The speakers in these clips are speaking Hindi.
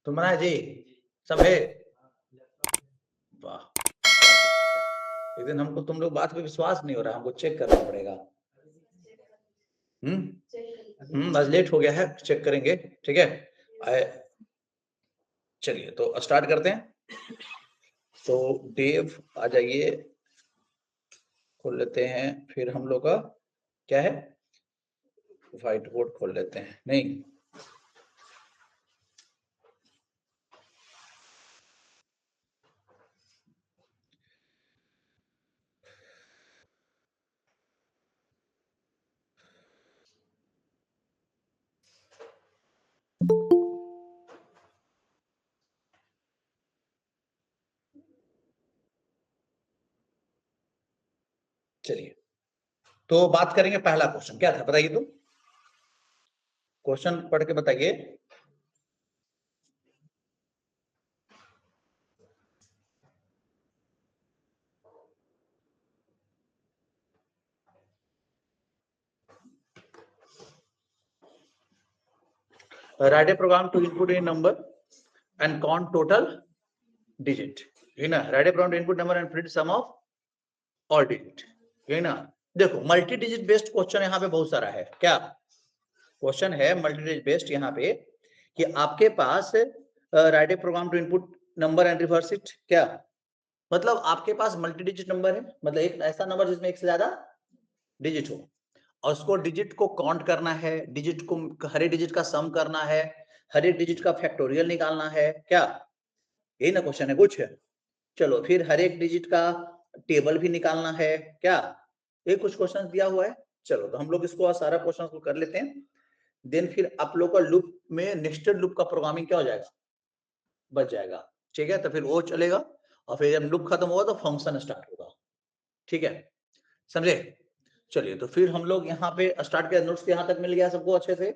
तुम्हारा जी सब है। वाह, एक दिन हमको तुम लोग बात पे विश्वास नहीं हो रहा, हमको चेक करना पड़ेगा। आज लेट हो गया है, चेक करेंगे। ठीक है, चलिए तो स्टार्ट करते हैं। तो देव आ जाइए, खोल लेते हैं। फिर हम लोग का क्या है, व्हाइट बोर्ड खोल लेते हैं। नहीं, चलिए तो बात करेंगे। पहला क्वेश्चन क्या था बताइए, तुम क्वेश्चन पढ़ के बताइए। Write a program to input a number and count total digit, है ना। Write a program to input number and print sum of all digit, है ना। देखो मल्टी डिजिट बेस्ड क्वेश्चन यहाँ पे बहुत सारा है। क्या क्वेश्चन है मल्टी डिजिट बेस्ड यहाँ पे, कि आपके पास write a program to input number and reverse it. क्या मतलब आपके पास मल्टी डिजिट नंबर है, मतलब एक ऐसा नंबर जिसमें एक से ज्यादा डिजिट हो, और उसको डिजिट को काउंट करना है, डिजिट को हर एक डिजिट का सम करना है, हर एक डिजिट का फैक्टोरियल निकालना है। क्या यही ना क्वेश्चन है कुछ? चलो फिर हर एक डिजिट का टेबल भी निकालना है। क्या ये कुछ क्वेश्चन दिया हुआ है? चलो तो हम लोग इसको सारा क्वेश्चन को कर लेते हैं। देन फिर आप लोग का लूप में नेस्टेड लूप का प्रोग्रामिंग क्या हो जाएगा, बच जाएगा। ठीक है, तो फिर वो चलेगा, और फिर जब लूप खत्म होगा तो फंक्शन स्टार्ट होगा। ठीक है, समझे? चलिए तो फिर हम लोग यहाँ पे स्टार्ट किया। नोट्स यहाँ तक मिल गया सबको, अच्छे से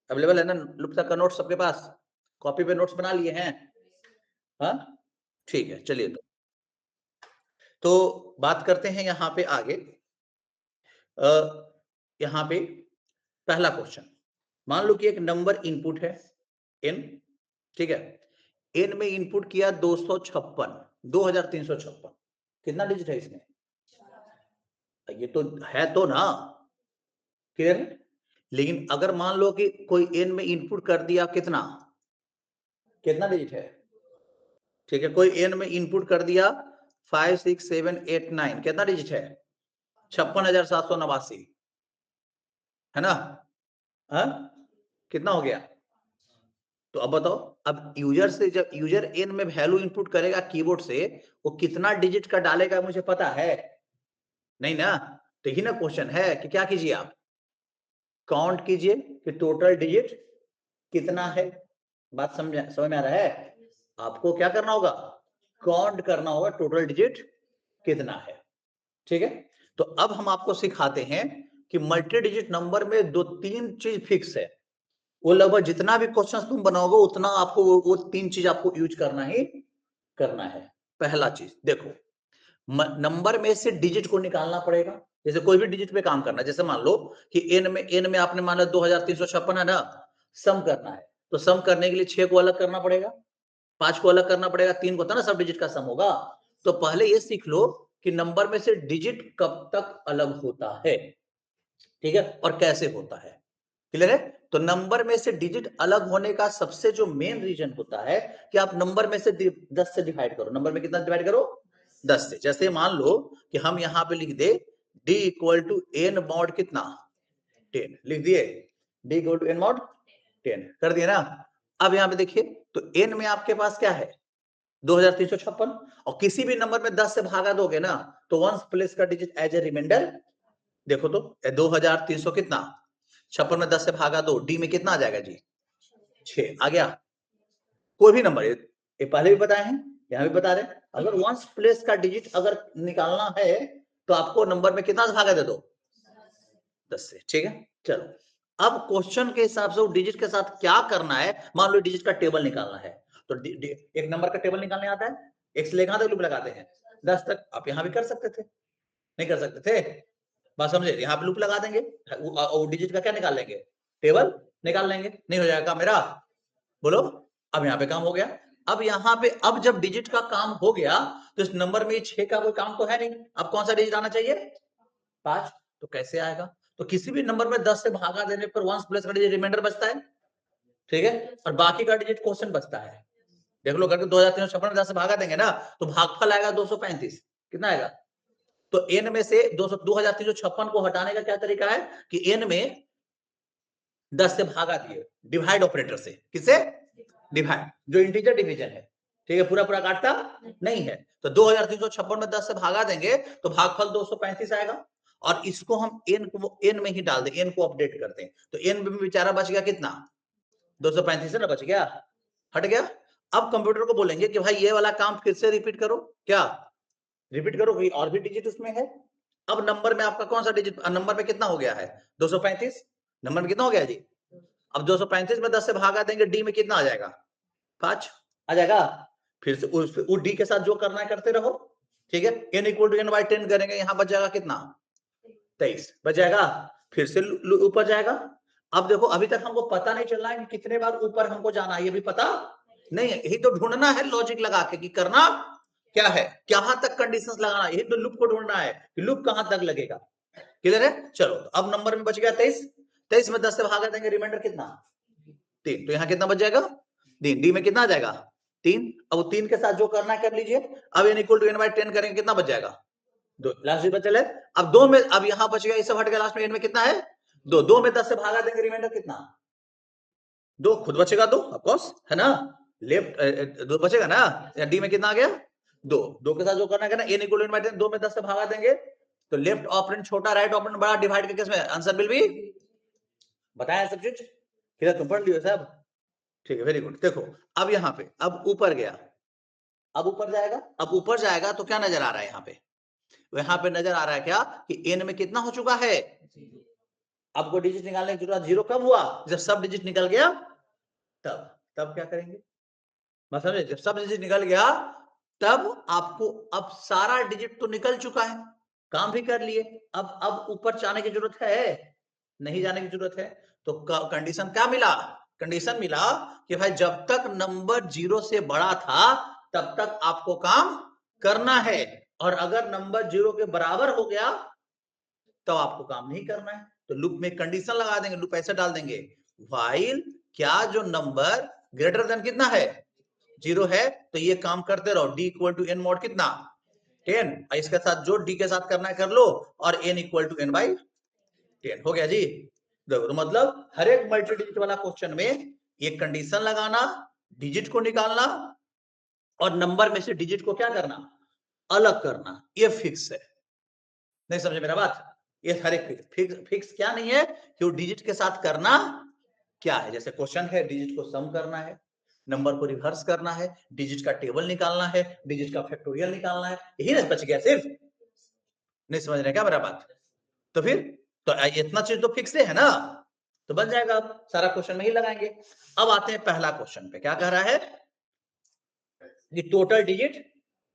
अवेलेबल है ना लूप तक का नोट्स सबके पास? कॉपी पे नोट्स बना लिए हैं? हाँ ठीक है, चलिए तो बात करते हैं यहाँ पे आगे। यहाँ पे पहला क्वेश्चन, मान लो कि एक नंबर इनपुट है n। ठीक है, n में इनपुट किया 256, 2356। कितना डिजिट है इसमें? ये तो है तो ना, क्लियर है। लेकिन अगर मान लो कि कोई n में इनपुट कर दिया, कितना कितना डिजिट है? ठीक है, कोई n में इनपुट कर दिया 5 6 7 8 9, कितना डिजिट है? 56,789, है ना। हाँ कितना हो गया? तो अब बताओ, अब यूजर से जब यूजर n में वैल्यू इनपुट करेगा कीबोर्ड से, वो कितना डिजिट का डालेगा मुझे पता है? नहीं ना। तो ही ना क्वेश्चन है कि क्या कीजिए आप, काउंट कीजिए कि टोटल डिजिट कितना है। बात समझ में आ रहा है? आपको क्या करना होगा, काउंट करना होगा टोटल डिजिट कितना है। ठीक है, तो अब हम आपको सिखाते हैं कि मल्टी डिजिट नंबर में दो तीन चीज फिक्स है। वो लगभग जितना भी क्वेश्चन तुम बनाओगे उतना आपको वो तीन चीज आपको यूज करना ही करना है। पहला चीज देखो, नंबर में से डिजिट को निकालना पड़ेगा। जैसे कोई भी डिजिट पे काम करना है, जैसे मान लो कि एन में आपने माना 2356 है ना, सम करना है। तो सम करने के लिए 6 को अलग करना पड़ेगा, 5 को अलग करना पड़ेगा, 3 को, था ना, सब डिजिट का सम होगा। तो पहले ये सीख लो कि नंबर में से डिजिट कब तक अलग होता है, ठीक है, और कैसे होता है। क्लियर है? तो नंबर में से डिजिट अलग होने का सबसे जो मेन रीजन होता है कि आप नंबर में से 10 से डिवाइड करो। नंबर में कितना डिवाइड करो? 10 से। जैसे मान लो कि हम यहां पे लिख दे d equal to n mod कितना, 10 लिख दिए। d equal to n mod 10 कर दिए ना। अब यहां पे देखिए, तो n में आपके पास क्या है, 2356, और किसी भी नंबर में 10 से भागा दोगे ना, तो वंस प्लेस का डिजिट एज ए रिमाइंडर। देखो तो 2300 कितना, 56 में 10 से भागा दो, डी में कितना आ जाएगा जी, 6 आ गया। कोई भी नंबर, ये पहले भी बताए हैं, यहां भी बता रहे, अगर वंस प्लेस का डिजिट अगर निकालना है तो आपको नंबर में कितना से भागा दे दो, 10 से। ठीक है, चलो अब क्वेश्चन के हिसाब से डिजिट के साथ क्या करना है। मान लो डिजिट का टेबल निकालना है, तो एक नंबर का टेबल निकालने आता है, एक से लेकर तक लूप लगाते हैं 10 तक। आप यहां भी कर सकते थे, नहीं कर सकते थे? बात समझे? यहाँ पे लूप लगा देंगे, डिजिट का क्या निकाल लेंगे, टेबल निकाल लेंगे। नहीं हो जाएगा मेरा? बोलो। अब यहाँ पे काम हो गया। अब यहाँ पे अब जब डिजिट का काम हो गया तो इस नंबर में 6 का कोई काम तो है नहीं, अब कौन सा डिजिट आना चाहिए? 5। तो कैसे आएगा? तो किसी भी नंबर में 10 से भागा देने पर वंस प्लस का डिजिट रिमाइंडर बचता है, ठीक है, और बाकी का डिजिट क्वेश्चन बचता है। देख लो करके 2356 में 10 से भागा देंगे ना तो भागफल आएगा 235। कितना आएगा? तो n में से 2356 को हटाने का क्या तरीका है कि n में 10 से भागा दिए डिवाइड ऑपरेटर से। किसे? डिवाइड, जो इंटीजर डिवीजन है, ठीक है, पूरा पूरा काटता नहीं है। तो 2356 में 10 से भागा देंगे तो भागफल 235 आएगा, और इसको हम n में ही डाल दें, n को अपडेट करते हैं तो n में बेचारा बच गया कितना? 235 से ना बच गया, हट गया। अब कंप्यूटर को बोलेंगे कि भाई ये वाला काम फिर से रिपीट करो। क्या रिपीट करो? कोई और भी डिजिट उसमें है। अब नंबर में आपका कौन सा डिजिट, नंबर में कितना हो गया है? 235। नंबर में कितना हो गया जी? अब 235 में 10 से भागा देंगे, डी में कितना आ जाएगा? 5 आ जाएगा। फिर से उस डी के साथ जो करना है करते रहो, ठीक है। n equal to n by 10 करेंगे, यहाँ बच जाएगा कितना? 23 बच जाएगा। फिर से ऊपर जाएगा। अब देखो अभी तक हमको पता नहीं चल रहा है कि कितने बार ऊपर हमको जाना है, ये भी पता नहीं है। यही तो ढूंढना है लॉजिक लगा के कि करना क्या है, कहां तक कंडीशंस लगाना है, यही तो लूप को ढूंढना है कि लूप कहां तक लगेगा। क्लियर है? चलो तो अब नंबर में बच गया 23। 23 में 10 से भागा देंगे, रिमाइंडर कितना? 3। तो यहाँ कितना बच जाएगा? 3। डी में कितना आ जाएगा? 3। अब 3 के साथ जो करना है कर लीजिए। अब n equal to n by 10 करेंगे, कितना बच जाएगा? 2। लास्ट बचल है। अब 2 में, अब यहाँ बच गया, इसे हट गया, लास्ट में n में कितना है? 2। 2 में 10 से भागा देंगे, रिमाइंडर कितना? 2 खुद बचेगा, 2 ऑफ कोर्स है ना, लेफ्ट 2 बचेगा ना। डी में कितना आ गया? 2। 2 के साथ जो करना है n equal to n by 10, 2 में 10 से भागा देंगे तो लेफ्ट ऑपरेंड छोटा, राइट ऑपरेंड बड़ा, डिवाइड के केस में आंसर विल बी, बताया सब चीज क्लियर? तुम पढ़ लियो साहब, ठीक है, वेरी गुड। देखो अब यहाँ पे, अब ऊपर गया, अब ऊपर जाएगा, अब ऊपर जाएगा तो क्या नजर आ रहा है यहाँ पे? यहाँ पे नजर आ रहा है क्या कि n में कितना हो चुका है? आपको डिजिट निकालने की जरूरत, जीरो कब हुआ? जब सब डिजिट निकल गया तब क्या करेंगे? मैं समझे, जब सब डिजिट निकल गया तब आपको, अब सारा डिजिट तो निकल चुका है, काम भी कर लिए, अब ऊपर जाने की जरूरत है? नहीं जाने की जरूरत है। तो कंडीशन क्या मिला? कंडीशन मिला कि भाई जब तक नंबर 0 से बड़ा था तब तक आपको काम करना है, और अगर नंबर 0 के बराबर हो गया तो आपको काम नहीं करना है। तो लूप में कंडीशन लगा देंगे, लूप ऐसे डाल देंगे, व्हाइल क्या जो नंबर ग्रेटर देन कितना है? 0 है, तो ये काम करते रहो, d equal to n mod कितना? 10। इसके साथ जो d के साथ करना है कर लो, और n equal to n by 10 हो गया जी। देखो तो मतलब हर एक मल्टी डिजिट वाला क्वेश्चन में एक कंडीशन लगाना, डिजिट को निकालना, और नंबर में से डिजिट को क्या करना? अलग करना, ये फिक्स है। नहीं समझे मेरा बात? ये हर एक फिक्स क्या नहीं है कि वो डिजिट के साथ करना क्या है। जैसे क्वेश्चन है, डिजिट को सम करना है, नंबर को रिवर्स करना है, डिजिट का टेबल निकालना है, डिजिट का फैक्टोरियल निकालना है, यही ना बच गया सिर्फ। नहीं समझ रहे क्या मेरा बात? तो फिर तो इतना चीज तो फिक्स है ना, तो बन जाएगा। अब सारा क्वेश्चन में ही लगाएंगे। अब आते हैं पहला क्वेश्चन पे, क्या कह रहा है कि टोटल डिजिट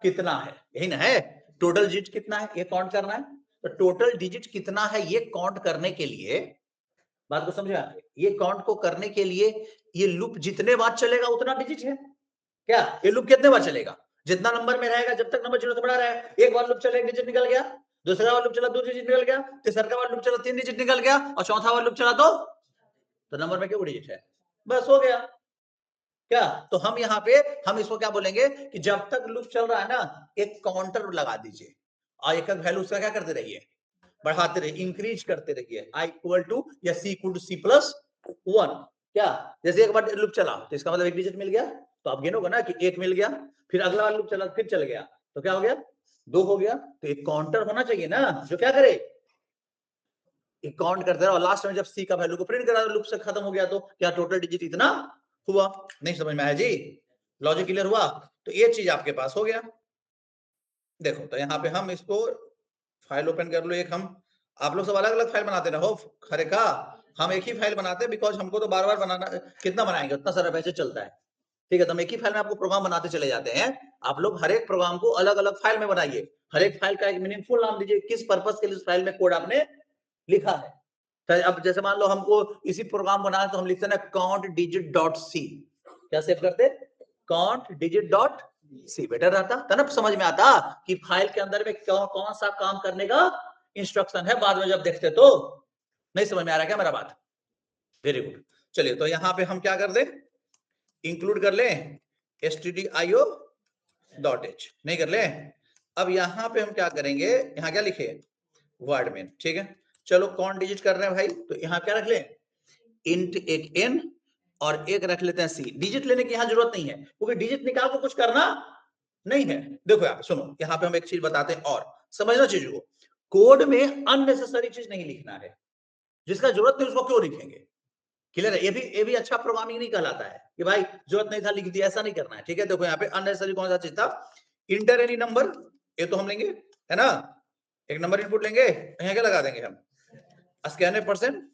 कितना है, यही ना है, टोटल डिजिट कितना है ये काउंट करना है। तो टोटल डिजिट कितना है ये काउंट करने के लिए, बात को समझे आप, ये काउंट को करने के लिए ये लूप जितने बार चलेगा उतना डिजिट है। क्या ये लूप कितने बार चलेगा? जितना नंबर में रहेगा, जब तक नंबर 0 से बड़ा रहे। एक बार लूप चला, एक डिजिट निकल गया, दूसरा बार लूप चला, 2 डिजिट निकल गया, तीसरा बार लूप चला, 3 डिजिट निकल गया, और चौथा बार लूप चला तो नंबर में क्या डिजिट है? बस हो गया। क्या तो हम यहाँ पे हम इसको क्या बोलेंगे कि जब तक लूप चल रहा है ना, एक काउंटर लगा दीजिए, और एक वैल्यू उसका क्या करते रहिए? बढ़ाते रहिए, इंक्रीज करते रहिए। i इक्वल टू या c equal to c plus 1। क्या जैसे एक बार लूप चला तो इसका मतलब एक डिजिट मिल गया, तो आप गिनोगे ना कि एक मिल गया, फिर अगला बार लूप चला, फिर चल गया, तो क्या हो गया? 2 हो गया। तो एक काउंटर होना चाहिए ना जो क्या करे, एक काउंट करते रहो, लास्ट में जब c का वैल्यू को प्रिंट करा, लूप से खत्म हो गया, तो क्या टोटल डिजिट इतना हुआ। नहीं समझ में आया जी? लॉजिक क्लियर हुआ? तो ये चीज आपके पास हो गया। देखो तो यहाँ पे हम इसको फाइल ओपन कर लो, एक हम, आप लोग सब अलग अलग फाइल बनाते रहो, खरे का हम एक ही फाइल बनाते हैं, बिकॉज हमको तो बार बार बनाना, कितना बनाएंगे उतना सारा पैसे चलता है, ठीक है। तो हम एक ही फाइल में आपको प्रोग्राम बनाते चले जाते हैं। आप लोग हर एक प्रोग्राम को अलग अलग फाइल में बनाइए, हर एक फाइल का एक मीनिंगफुल नाम दीजिए, किस पर्पस के लिए उस फाइल में कोड आपने लिखा है। तो अब जैसे मान लो हमको इसी प्रोग्राम बनाना, तो हम लिखते हैं काउंट डिजिट डॉट सी, क्या सेव करते? Count digit dot C. Better रहता, तब समझ में आता कि फाइल के अंदर में कौन सा काम करने का इंस्ट्रक्शन है। बाद में जब देखते तो नहीं समझ में आ रहा क्या मेरा बात? Very good. चलिए तो यहां पे हम क्या कर दे, इंक्लूड कर ले stdio.h, नहीं कर ले। अब यहां पे हम क्या करेंगे, यहां क्या लिखे, वर्ड में, ठीक है। चलो कौन डिजिट कर रहे हैं भाई, तो यहां क्या रख ले, इंट एक n और एक रख लेते हैं सी। डिजिट लेने की यहां जरूरत नहीं है, क्योंकि डिजिट निकाल को कुछ करना नहीं है। देखो यार सुनो, यहां पे हम एक चीज बताते हैं और समझना चीजों को। कोड में अननेसेसरी चीज नहीं लिखना है, जिसका जरूरत नहीं उसको क्यों लिखेंगे। क्लियर है? ये भी अच्छा प्रोग्रामिंग नहीं कहलाता है कि भाई जरूरत नहीं था लिख दिया, ऐसा नहीं करना है, ठीक है। देखो यहाँ पे अननेसेसरी कौन सा चीज था, इंटर एनी नंबर, ये तो हम लेंगे, है ना, एक नंबर इनपुट लेंगे, यहाँ क्या लगा देंगे हम, स्कैन %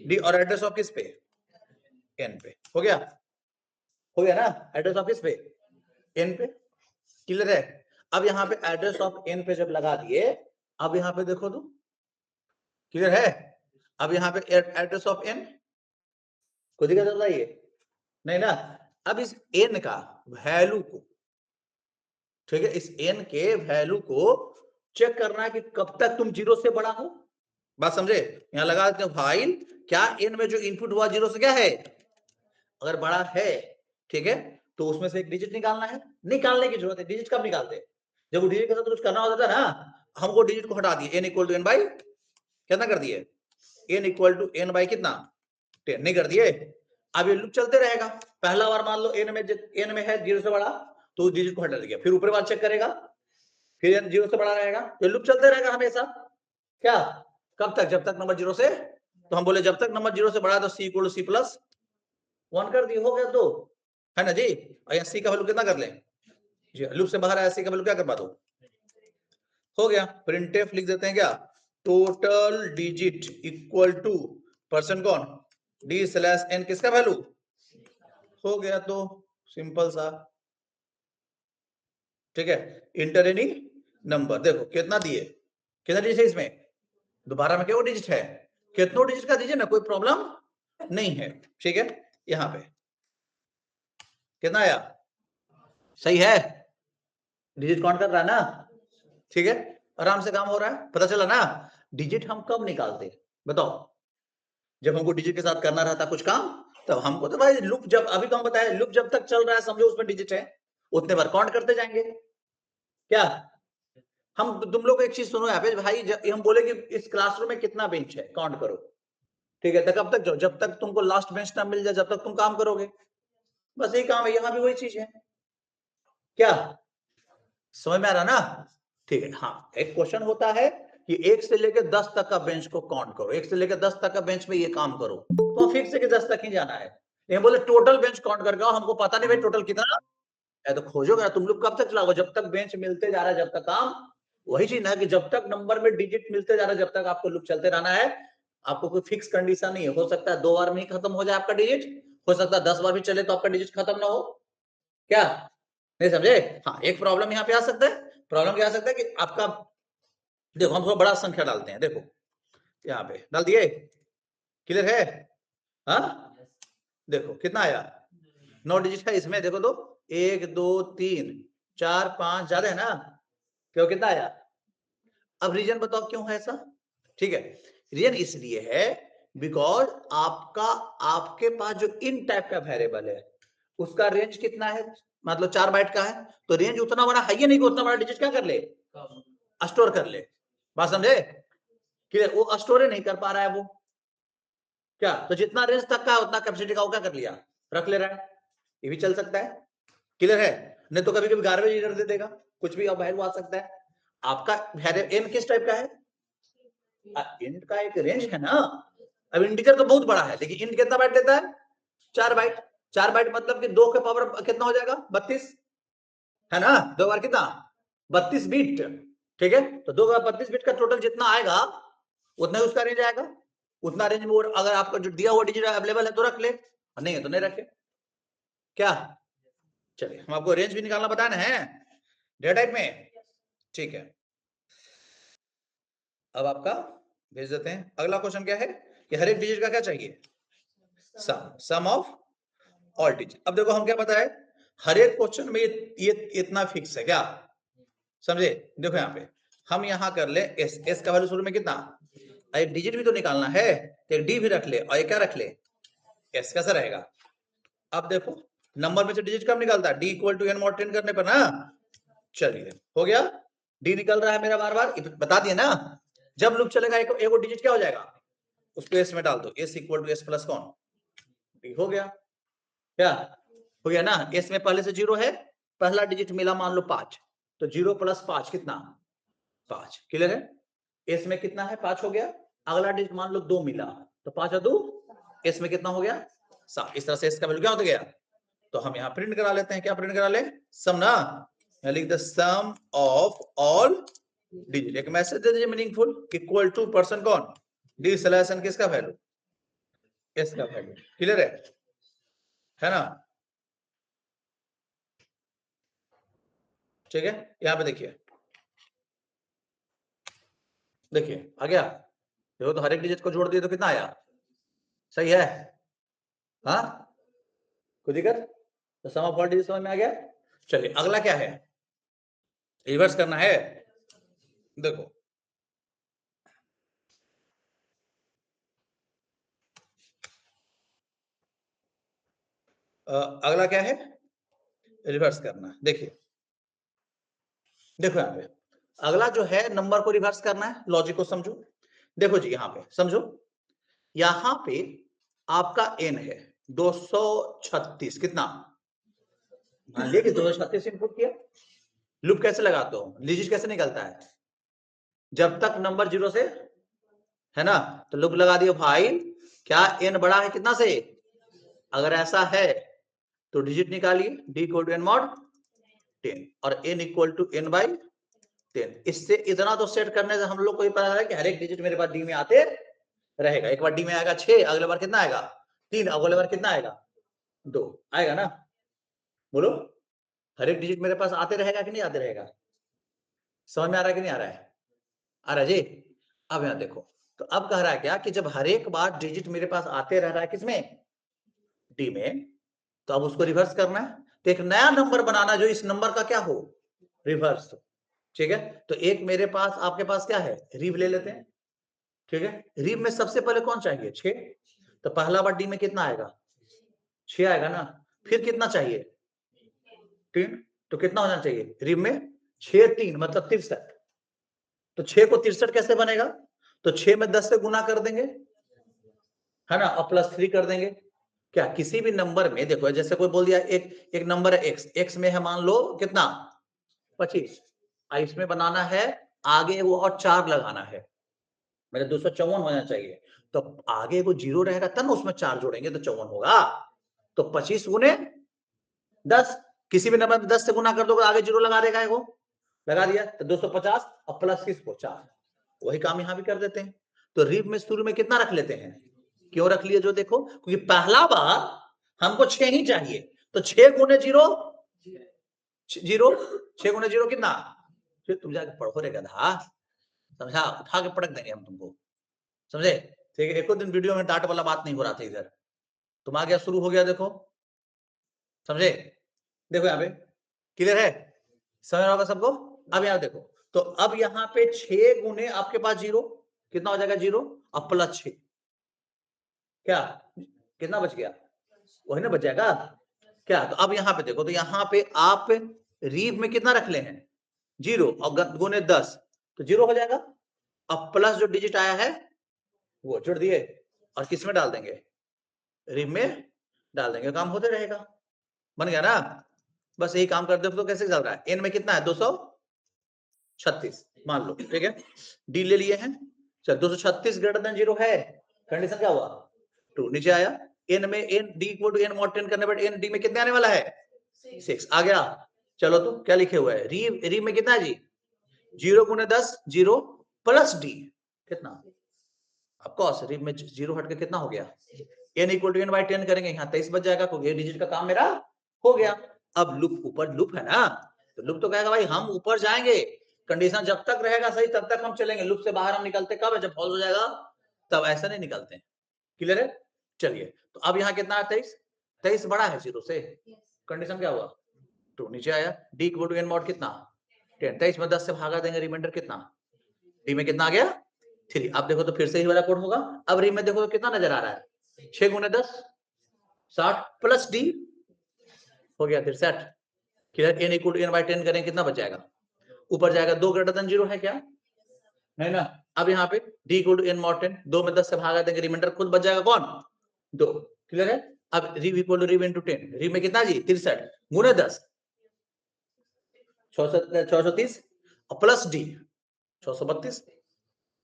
डी, और एड्रेस ऑफ किस पे, एन पे। हो गया ना, एड्रेस ऑफ किस पे, एन पे। क्लियर है? अब यहाँ पे एड्रेस ऑफ एन पे जब लगा दिए, अब यहाँ पे देखो तो क्लियर है। अब यहाँ पे एड्रेस ऑफ एन को दिक्कत चल रही है नहीं ना। अब इस एन का वैल्यू को, ठीक है, इस एन के वैल्यू को चेक करना है कि कब तक तुम 0 से बड़ा हो। बात समझे? यहां लगा देते हैं फाइल, क्या एन में जो इनपुट हुआ 0 से क्या है, अगर बड़ा है, ठीक है, तो उसमें से एक डिजिट निकालना है। निकालने की जरूरत है, डिजिट कब निकालते हैं, जब डिजिट के साथ कुछ करना होता था ना। हमको डिजिट को हटा दिए, n equal to n by कितना कर दिए, n equal to n by कितना 10 नहीं कर दिए। अब ये लूप चलते रहेगा, पहला बार मान लो एन में है 0 से बड़ा, तो डिजिट को हटा दिया, फिर ऊपर बार चेक करेगा, फिर एन 0 से बड़ा रहेगा, तो लूप चलते रहेगा हमेशा। क्या, कब तक, जब तक नंबर 0 से, तो हम बोले जब तक नंबर 0 से बड़ा है तो सी इक्वल टू सी प्लस 1 कर दिए, हो गया तो, है ना जी। और सी का वैल्यू कितना कर लें जी, लूप से बाहर आया, सी का वैल्यू क्या करवा दो, हो गया। प्रिंटफ लिख देते हैं क्या, total digit equal to percent कौन, डी स्लैश एन, किसका वैल्यू, हो गया तो सिंपल सा, ठीक है। इंटर एनी नंबर, देखो कितना दिए, कितना डिजिट है इसमें, दोबारा में क्या डिजिट है, कितनों डिजिट का दीजिए ना, कोई प्रॉब्लम नहीं है, ठीक है। यहां पे कितना आया, सही है, डिजिट काउंट कर रहा है ना, ठीक है, आराम से काम हो रहा है, पता चला ना। डिजिट हम कब निकालते, बताओ, जब हमको डिजिट के साथ करना रहता कुछ काम, तब हमको तो भाई लूप, जब अभी तो हम बताए लूप जब तक चल रहा है समझो उसमें डिजिट है, उतने बार काउंट करते जाएंगे। क्या, हम तुम लोग एक चीज सुनो यहाँ पे भाई, हम बोले कि इस क्लासरूम में कितना बेंच है, काउंट करो, ठीक है, तो कब तक, जब तक तुमको लास्ट बेंच ना मिल जाए, जब तक तुम काम करोगे, बस यही काम है, यहाँ भी वही चीज है। क्या समझ में आ रहा ना, ठीक है। हाँ, एक क्वेश्चन होता है कि 1 से लेकर 10 तक का बेंच को काउंट करो, 1 से लेकर 10 तक का बेंच में ये काम करो, तो फिक्स है कि 10 तक ही जाना है। ये बोले टोटल बेंच काउंट करके आओ, हमको पता नहीं भाई टोटल कितना है, तो खोजोगे ना तुम लोग, कब तक चलाओगे, जब तक बेंच मिलते जा रहा है, जब तक काम, वही चीज है कि जब तक नंबर में डिजिट मिलते जा रहा है, जब तक आपको लूप चलते रहना है। आपको कोई फिक्स कंडीशन नहीं है, हो सकता है 2 बार में ही खत्म हो जाए आपका डिजिट, हो सकता है 10 बार भी चले तो आपका डिजिट खत्म ना हो। क्या नहीं समझे? हाँ, एक प्रॉब्लम यहाँ पे आ सकता है, प्रॉब्लम क्या आ सकता है कि आपका, देखो हम थोड़ा बड़ा संख्या डालते हैं, देखो यहाँ पे डाल दिए, क्लियर है, हाँ, देखो कितना आया, 9 डिजिट है इसमें, देखो तो 1 2 3 4 5 ज्यादा है ना, क्यों कितना आया। अब रीजन बताओ क्यों है ऐसा, ठीक है। रीजन इसलिए है बिकॉज आपका, आपके पास जो इन टाइप का वेरिएबल है उसका रेंज कितना है, मतलब 4 बाइट का है, तो रेंज उतना बड़ा है ही नहीं कि उतना बड़ा डिजिट क्या कर ले, स्टोर कर ले। बात समझे? क्लियर, वो स्टोर नहीं कर पा रहा है वो, क्या, तो जितना रेंज तक का है उतना कैपेसिटी का वो क्या कर लिया, रख ले रहा है, ये भी चल सकता है। क्लियर है? नहीं तो कभी कभी गार्बेज एरर दे देगा, कुछ भी वैल्यू आ सकता है। आपका एन किस टाइप का है, इंट का एक रेंज है ना। अब इंटीजर तो बहुत बड़ा है, लेकिन इंट कितना बाइट देता है, 4 बाइट। 4 बाइट मतलब कि 2 के पावर कितना हो जाएगा, 32, है ना, 2 बार कितना, 32 बिट, ठीक है। तो 2 बार 32 बिट का टोटल जितना आएगा उतना ही उसका रेंज आएगा, उतना रेंज में अगर आपका जो दिया हुआ डिजिट अवेलेबल है तो रख ले, नहीं है तो नहीं रखे। क्या, चलिए हम आपको रेंज भी निकालना बताना है डेटा टाइप में, ठीक है। अब आपका भेज देते हैं। अगला क्वेश्चन क्या है कि हर एक डिजिट का क्या चाहिए, सम ऑफ ऑल डिजिट। अब देखो हम क्या बताए, हर एक क्वेश्चन में ये इतना फिक्स है क्या, समझे। देखो यहाँ पे हम यहाँ कर ले एस, एस का वैल्यू शुरू में कितना, एक डिजिट भी तो निकालना है, तो एक डी भी रख ले और एक क्या रख ले, एस। कैसा रहेगा। अब देखो नंबर में से डिजिट कब निकलता है, d equal to n mod 10 करने पर ना। चलिए हो गया, डी निकल रहा है मेरा बार बार, बता दिए ना। जब लूप चलेगा एक डिजिट क्या हो जाएगा, उसको एस में डाल दो, s equal to s plus कौन, डी। हो गया, क्या हो गया ना। एस में पहले से 0 है, पहला डिजिट मिला मान लो 5, तो 0 प्लस 5 कितना, 5। क्लियर है। एस में कितना है, 5 हो गया। अगला डिजिट मान लो 2 मिला, तो 5 और 2 एस में कितना हो गया, 7। इस तरह से एस का वैल्यू क्या होता गया। तो हम यहाँ प्रिंट करा लेते हैं, क्या प्रिंट करा ले, सम ना। यहाँ लिख the sum of all digit. एक मैसेज दे दीजिए मीनिंगफुल, इक्वल टू पर्सन कौन, डी स्लैश एन किसका वैल्यू, एस का वैल्यू। क्लियर है ना। ठीक है, यहाँ पे देखिए, देखिए आ गया। देखो तो हर एक डिजिट को जोड़ दिए तो कितना आया, सही है। हाँ कोई दिक्कत, तो सम ऑफ ऑल डिजिट समझ में आ गया। चलिए अगला क्या है, रिवर्स करना है। देखो अगला क्या है, रिवर्स करना। देखिए देखो यहाँ पे अगला जो है नंबर को रिवर्स करना है, लॉजिक को समझो। देखो जी यहाँ पे समझो, यहाँ पे आपका n है 236, कितना, मान लिया कि 236 इनपुट किया। लूप कैसे लगाते हो, डिजिट कैसे निकलता है, जब तक नंबर 0 से है ना, तो लूप लगा दियो भाई। क्या n बड़ा है कितना से, अगर ऐसा है तो डिजिट निकालिए, d equal to n mod 10 और n equal to n by 10। इससे इतना तो सेट करने से हम लोग को ये पता है कि हर एक डिजिट मेरे पास डी में आते रहेगा। एक बार डी में आएगा 6, अगले बार कितना आएगा 3, अगले बार कितना आएगा 2 आएगा ना। बोलो हर एक डिजिट मेरे पास आते रहेगा कि नहीं आते रहेगा, समझ में आ रहा है कि नहीं आ रहा है, आ रहा है जी। अब यहाँ देखो, तो अब कह रहा है क्या कि जब हर एक बार डिजिट मेरे पास आते रह रहा है किसमें, डी में, तो अब उसको रिवर्स करना है। तो एक नया नंबर बनाना जो इस नंबर का क्या हो, रिवर्स। ठीक है, तो एक मेरे पास आपके पास क्या है, रीव ले लेते हैं। ठीक है, रीव में सबसे पहले कौन चाहिए, 6। तो पहला बार डी में कितना आएगा, 6 आएगा ना। फिर कितना चाहिए, 3। तो कितना होना चाहिए रीव में, 6 3 मतलब 63। तो 6 को 63 कैसे बनेगा, तो 6 में 10 से गुना कर देंगे, है ना, और +3 कर देंगे। क्या किसी भी नंबर में देखो, जैसे कोई बोल दिया एक नंबर है एक्स, एक्स में है मान लो कितना 25, इसमें बनाना है आगे वो और 4 लगाना है, मेरे 254 होना चाहिए। तो आगे वो 0 रहेगा तब ना उसमें 4 जोड़ेंगे तो 54 होगा। तो 25 गुने 10, किसी भी नंबर में 10 से गुना कर दोगे आगे 0 लगा देगा, वो लगा दिया तो 250 और प्लस किसको 4। वही काम यहाँ भी कर देते हैं। तो रीव में शुरू में कितना रख लेते हैं, क्यों रख लिए, जो देखो क्योंकि पहला बार हमको 6 ही चाहिए। तो 6 गुने 0 0, 6 गुने 0 कितना, फिर तुम जाके पढ़ो रे गधा, समझा, उठा के पटक देंगे हम तुमको, समझे। ठीक है, एको दिन वीडियो में डांट वाला बात नहीं हो रहा था, इधर तुम आ गया, शुरू हो गया, देखो समझे। देखो यहाँ पे क्लियर है, समझ रहा होगा सबको। अब यहाँ देखो, तो अब यहाँ पे 6 गुने आपके पास 0 कितना हो जाएगा, 0 और +6 क्या, कितना बच गया, वही ना बच जाएगा क्या। तो अब यहाँ पे देखो, तो यहाँ पे आप रीव में कितना रख ले हैं 0 और गुने 10 तो 0 हो जाएगा। अब प्लस जो डिजिट आया है वो जोड़ दिए और किस में डाल देंगे, रीव में डाल देंगे, काम होते रहेगा, बन गया ना। बस यही काम कर दो। तो कैसे चल रहा है, एन में कितना है 236 मान लो, ठीक है, डी ले लिए हैं। चल 236 ग्रेटर देन 0 है, कंडीशन क्या हुआ 2, नीचे आया। एन में n d equal to n mod 10 करने पर एन डी में कितने आने वाला है 6 आ गया। चलो तो क्या लिखे हुआ है, रीव रीव में कितना है जी 0 गुने 10 0 प्लस डी कितना, ऑफकोर्स रीव में 0 हट के कितना हो गया, n equal to n by 10 करेंगे, यहाँ 23 बच जाएगा, क्योंकि डिजिट का काम मेरा हो गया। अब लूप ऊपर लूप है ना, तो लूप तो कहेगा भाई हम ऊपर जाएंगे, कंडीशन जब तक रहेगा सही तब तक हम चलेंगे, लूप से बाहर हम निकलते कब है, जब फॉल्स हो जाएगा तब, ऐसा नहीं निकलते हैं। क्लियर है। चलिए तो अब यहाँ कितना है 23, 23 बड़ा है 0 से, कंडीशन क्या हुआ 2 नीचे आया। D equal to n mod कितना 10, 23 में 10 से भागा देंगे रिमाइंडर कितना, डी में कितना आ गया 3। अब देखो तो फिर से ही वाला कोड होगा। अब री में देखो तो कितना नजर आ रहा है 6 गुने 10 60 प्लस डी हो गया 63। Clear. N equal to n by 10 करें कितना बच जाएगा, ऊपर जाएगा 2 ग्रेटर देन 0 है क्या, नहीं ना। अब यहाँ पे d equal to n mod 10, 2 में 10 से भागा देंगे रिमाइंडर खुद बच जाएगा कौन 2। क्लियर है। अब री इक्वल टू री इनटू 10, री में कितना जी 63 गुने 10 630 प्लस डी 632।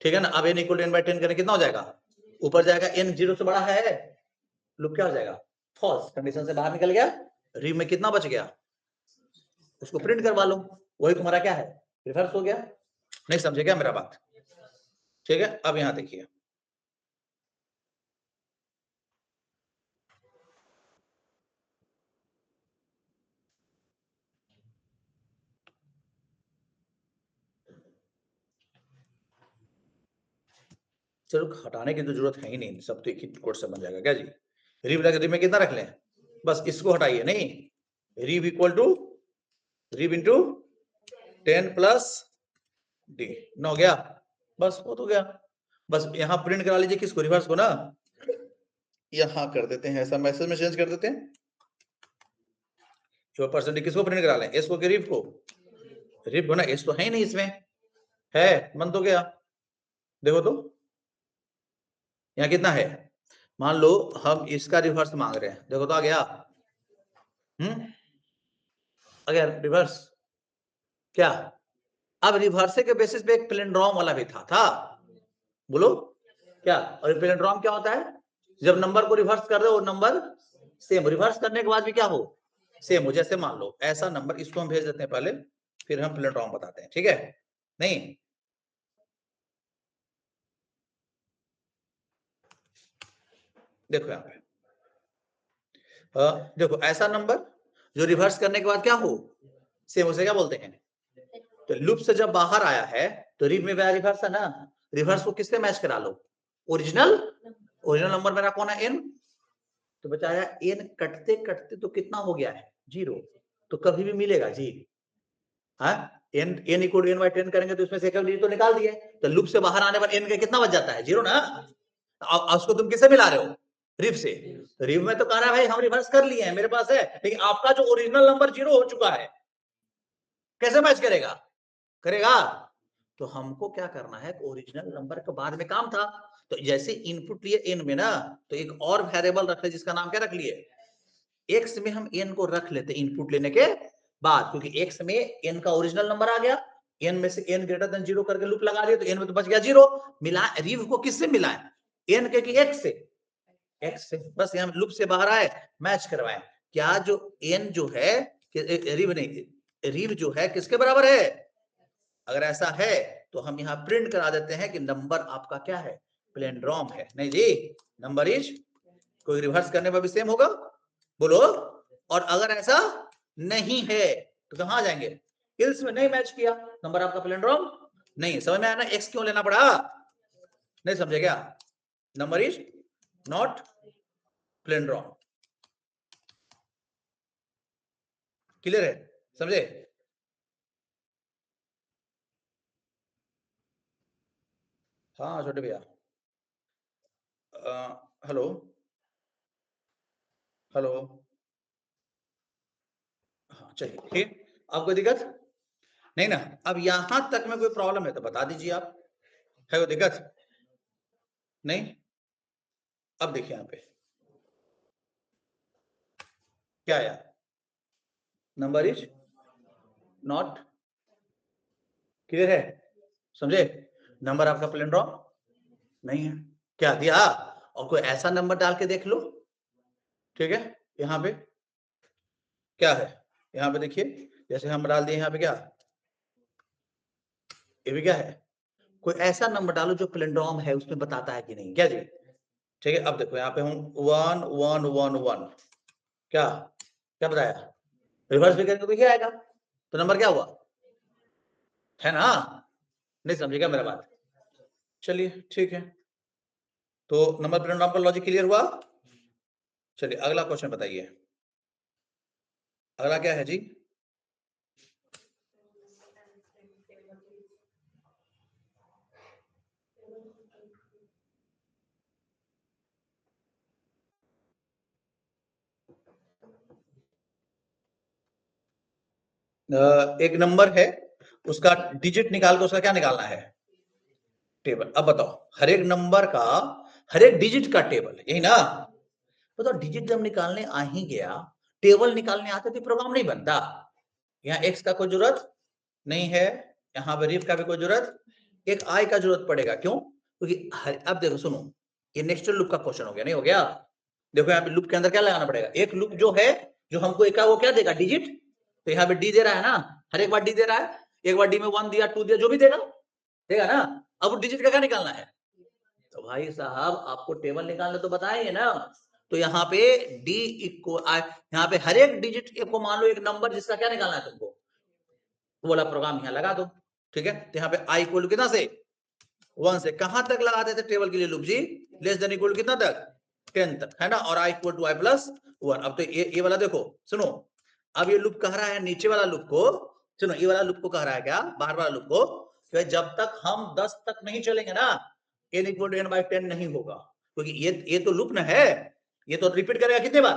ठीक है ना। अब n equal to n by 10 करें कितना हो जाएगा, ऊपर जाएगा एन 0 से बड़ा है, लूप क्या हो जाएगा फॉल्स, कंडीशन से बाहर निकल गया। री में कितना बच गया, उसको प्रिंट करवा लो, वही तुम्हारा क्या है रिवर्स हो गया। नहीं समझे क्या मेरा बात, ठीक है। अब यहां देखिए चलो हटाने की तो जरूरत है ही नहीं, सब तो एक ही कोड से बन जाएगा क्या जी। री में कितना रख लें, बस इसको हटाइए, नहीं rev equal to rev into 10 plus d न हो गया, बस हो तो गया। बस यहाँ प्रिंट करा लीजिए किसको, रिवर्स को ना, यहाँ कर देते हैं ऐसा, मैसेज में चेंज कर देते हैं। जो परसेंटेज किसको प्रिंट करा लें, एस को कि रिफ को, रिफ को ना, एस तो है ही नहीं इसमें, है मन तो गया। देखो तो यहाँ कितना है, मान लो हम इसका रिवर्स मांग रहे हैं, देखो तो आ गया अगर रिवर्स क्या। अब रिवर्स के बेसिस पे एक प्लेंड्रॉम वाला भी था बोलो क्या। और प्लेंड्रॉम क्या होता है, जब नंबर को रिवर्स कर रहे हो नंबर सेम, रिवर्स करने के बाद भी क्या हो सेम हो। जैसे मान लो ऐसा नंबर, इसको हम भेज देते हैं पहले, फिर हम प्लेंड्रॉम बताते हैं, ठीक है। नहीं देखो यहाँ पे देखो ऐसा नंबर जो रिवर्स करने के बाद क्या हो सेम, उसे क्या बोलते हैं। तो लूप से जब बाहर आया है तो रिव में रिवर्स है ना, रिवर्स को किससे मैच करा लो, ओरिजिनल, ओरिजिनल नंबर मेरा कौन है एन, तो बचाया एन कटते कटते तो कितना हो गया है 0, तो कभी भी मिलेगा जी। N N equal N by 10 करेंगे तो उसमें से एक डिजिट तो निकाल दिए, तो लूप से बाहर आने पर एन का कितना बच जाता है 0 ना। उसको तुम किससे मिला रहे हो, रिव से। रिव में तो कह रहा है भाई हम रिवर्स कर लिए हैं मेरे पास है, लेकिन आपका जो ओरिजिनल नंबर 0 हो चुका है, कैसे मैच करेगा, करेगा। तो हमको क्या करना है, ओरिजिनल नंबर के बाद में काम था, तो जैसे इनपुट लिए एन में ना, तो एक और वेरिएबल रख ले जिसका नाम क्या रख लिए एक्स में, हम एन को रख लेते इनपुट लेने के बाद, क्योंकि एक्स में एन का ओरिजिनल नंबर आ गया, एन में से एन ग्रेटर देन 0 करके लूप लगा दिया, तो एन में तो बच गया 0। मिला रिव को किससे मिलाए, एन के कि एक्स से, एक्स से, बस यहाँ लूप से बाहर आए मैच करवाए। क्या जो एन जो है रिव नहीं, रिव जो है किसके बराबर है, अगर ऐसा है तो हम यहाँ प्रिंट करा देते हैं कि नंबर आपका क्या है प्लेंड्रॉम है। नहीं जी, नंबर इज, कोई रिवर्स करने पर भी सेम होगा बोलो। और अगर ऐसा नहीं है तो कहां जाएंगे, इल्स में नहीं मैच किया नंबर आपका प्लेंड्रॉम नहीं। समझ में आया ना, एक्स क्यों लेना पड़ा, नहीं समझे क्या, नंबर इज नॉट प्लेंड्रॉम। क्लियर है, समझे। हाँ छोटे भैया, हेलो हेलो, हाँ चलिए ठीक। अब कोई दिक्कत नहीं ना। अब यहां तक में कोई प्रॉब्लम है तो बता दीजिए आप, है कोई दिक्कत नहीं। अब देखिए यहाँ पे क्या आया, नंबर इज नॉट, क्लियर है, समझे। नंबर आपका प्लेंड्रॉम नहीं है, क्या दिया, और कोई ऐसा नंबर डाल के देख लो, ठीक है। यहाँ पे क्या है, यहाँ पे देखिए जैसे हम डाल दिए यहाँ पे क्या, ये भी क्या है, कोई ऐसा नंबर डालो जो प्लेंड्रॉम है उसमें बताता है कि नहीं, क्या जी। ठीक है। अब देखो यहाँ पे हम 1 1 1 1 क्या क्या बताया, रिवर्स भी करेंगे तो क्या आएगा, तो नंबर क्या हुआ है ना, नहीं समझेगा मेरा बात। चलिए ठीक है, तो नंबर प्लेंड्रॉम का लॉजिक क्लियर हुआ। चलिए अगला क्वेश्चन बताइए, अगला क्या है जी? एक नंबर है, उसका डिजिट निकाल के उसका क्या निकालना है? टेबल। अब बताओ, हर एक नंबर का हर एक डिजिट का टेबल, यही ना? बताओ, डिजिट जब निकालने आ ही गया, टेबल निकालने आते तो प्रोग्राम नहीं बनता। यहाँ एक्स का कोई जरूरत नहीं है, यहाँ पे रिफ का भी कोई जरूरत, एक आई का जरूरत पड़ेगा। क्यों? क्योंकि अब देखो सुनो, ये नेक्स्ट लूप का क्वेश्चन हो गया, नहीं हो गया? देखो यहाँ पे लूप के अंदर क्या लगाना पड़ेगा, एक लूप जो है जो हमको एक वो क्या देगा, डिजिट। तो यहाँ पे डी दे रहा है ना, हर एक बार डी दे रहा है, एक बार डी में 1 दिया 2 दिया, जो भी देगा देगा ना। अब डिजिट का क्या निकालना है? तो भाई साहब आपको टेबल निकालने तो बताएंगे ना। तो यहाँ पे डी इक्वल, यहाँ पे हर एक डिजिट को मान लो एक नंबर जिसका क्या निकालना है तुमको, वो वाला प्रोग्राम यहाँ लगा दो। ठीक है, तो यहाँ पे आई इक्वल कितना से 1 से कहां तक लगाते थे टेबल के लिए लूप जी? लेस देन इक्वल कितना तक? 10 तक, है ना? और I equal to I plus 1। अब तो ये वाला देखो, सुनो, अब ये लूप कह रहा है नीचे वाला लूप को, सुनो ये वाला लूप को कह रहा है क्या, बाहर वाला लूप को, कि जब तक हम 10 तक नहीं चलेंगे ना, n इक्वल टू n/10 नहीं होगा। क्योंकि ये तो लूप ना है, ये तो रिपीट करेगा कितने बार?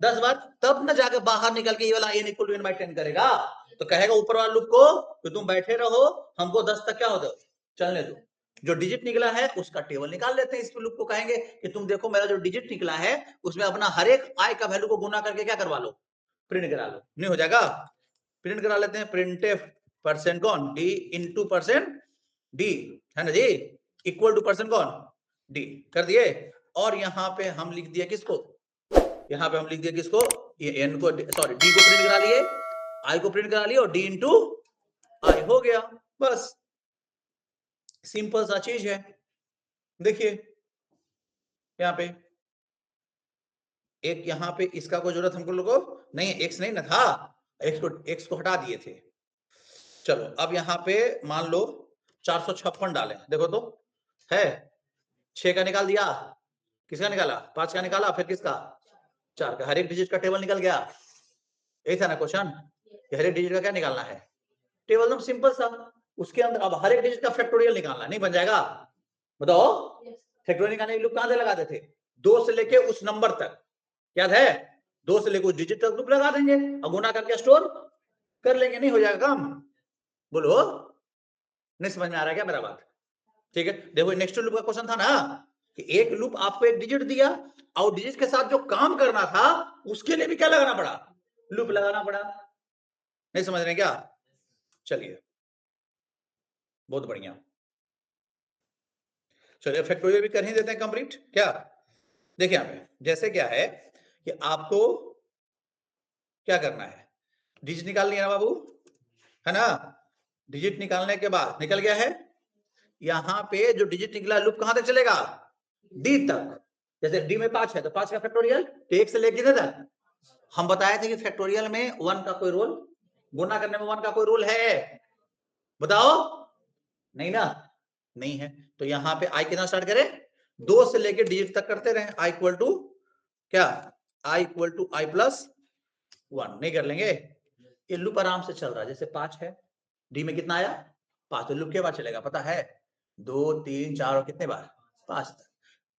10 बार, तब ना जाके बाहर निकल के ये वाला n इक्वल टू n/10 करेगा। तो कहेगा ऊपर वाला लूप को कि तुम बैठे रहो, हमको 10 तक क्या हो दो, चलने दो। जो डिजिट निकला है उसका टेबल निकाल लेते हैं। इस लूप को कहेंगे कि तुम देखो मेरा जो डिजिट निकला है उसमें अपना हर एक आई का वैल्यू को गुना करके क्या करवा लो, प्रिंट करा लो। नहीं हो जाएगा? प्रिंट करा लेते हैं, प्रिंटफ परसेंट कौन, डी इंटू परसेंट डी, है ना जी, इक्वल टू परसेंट कौन, डी, कर दिए। और यहाँ पे हम लिख दिया किसको, यहाँ पे हम लिख दिया किसको, ये एन को, सॉरी डी को प्रिंट करा लिए, आई को प्रिंट करा लिए, और डी इंटू आई हो गया। बस सिंपल सा चीज है। देखिए यहाँ पे एक, यहाँ पे इसका कोई जरूरत हमको लोगों नहीं, एक्स नहीं ना था, एक्स को हटा दिए थे। चलो अब यहाँ पे मान लो 456 डालें, देखो तो है, 6 का निकाल दिया, किसका निकाला, 5 का निकाला, फिर किसका, 4 का, हर एक डिजिट का टेबल निकल गया। यही था ना क्वेश्चन, हर एक डिजिट का क्या निकालना है, टेबल। एकदम सिंपल सा। उसके अंदर अब हर एक डिजिट का फैक्टोरियल निकालना, नहीं बन जाएगा? बताओ, फैक्टोरियल निकालने के लूप कहां से लगाते थे, 2 से लेके उस नंबर तक, याद है? 2 से लेके उस डिजिट तक लूप लगा देंगे और गुना करके स्टोर कर लेंगे, नहीं हो जाएगा काम? बोलो, नहीं समझ में आ रहा है क्या मेरा बात? ठीक है, देखो नेक्स्ट लूप का क्वेश्चन था ना, कि एक लूप आपको एक डिजिट दिया और डिजिट के साथ जो काम करना था उसके लिए भी क्या लगाना पड़ा, लूप लगाना पड़ा। नहीं समझ रहे क्या? चलिए बहुत बढ़िया, चलिए फैक्टोरियल भी कर ही देते हैं कंप्लीट क्या। देखिए यहाँ पे जैसे क्या है कि आपको क्या करना है, डिजिट निकाल लिया ना बाबू, है ना? डिजिट निकालने के बाद निकल गया है, यहाँ पे जो डिजिट निकला लूप कहां तक चलेगा, डी तक। जैसे डी में 5 है तो 5 का फैक्टोरियल, तो 1 से लेके कितने तक? हम बताए थे कि फैक्टोरियल में 1 का कोई रोल, गुना करने में 1 का कोई रोल है, बताओ? नहीं ना, नहीं है। तो यहाँ पे आई कितना स्टार्ट करें, 2 से लेके डिजिट तक करते रहे, आई इक्वल टू क्या, I equal to I plus 1, नहीं कर लेंगे? ये लूप आराम से चल रहा है, जैसे 5 है, डी में कितना आया 5, तो लूप के बाद चलेगा पता है, 2 3 4 और कितने बार 5 तक।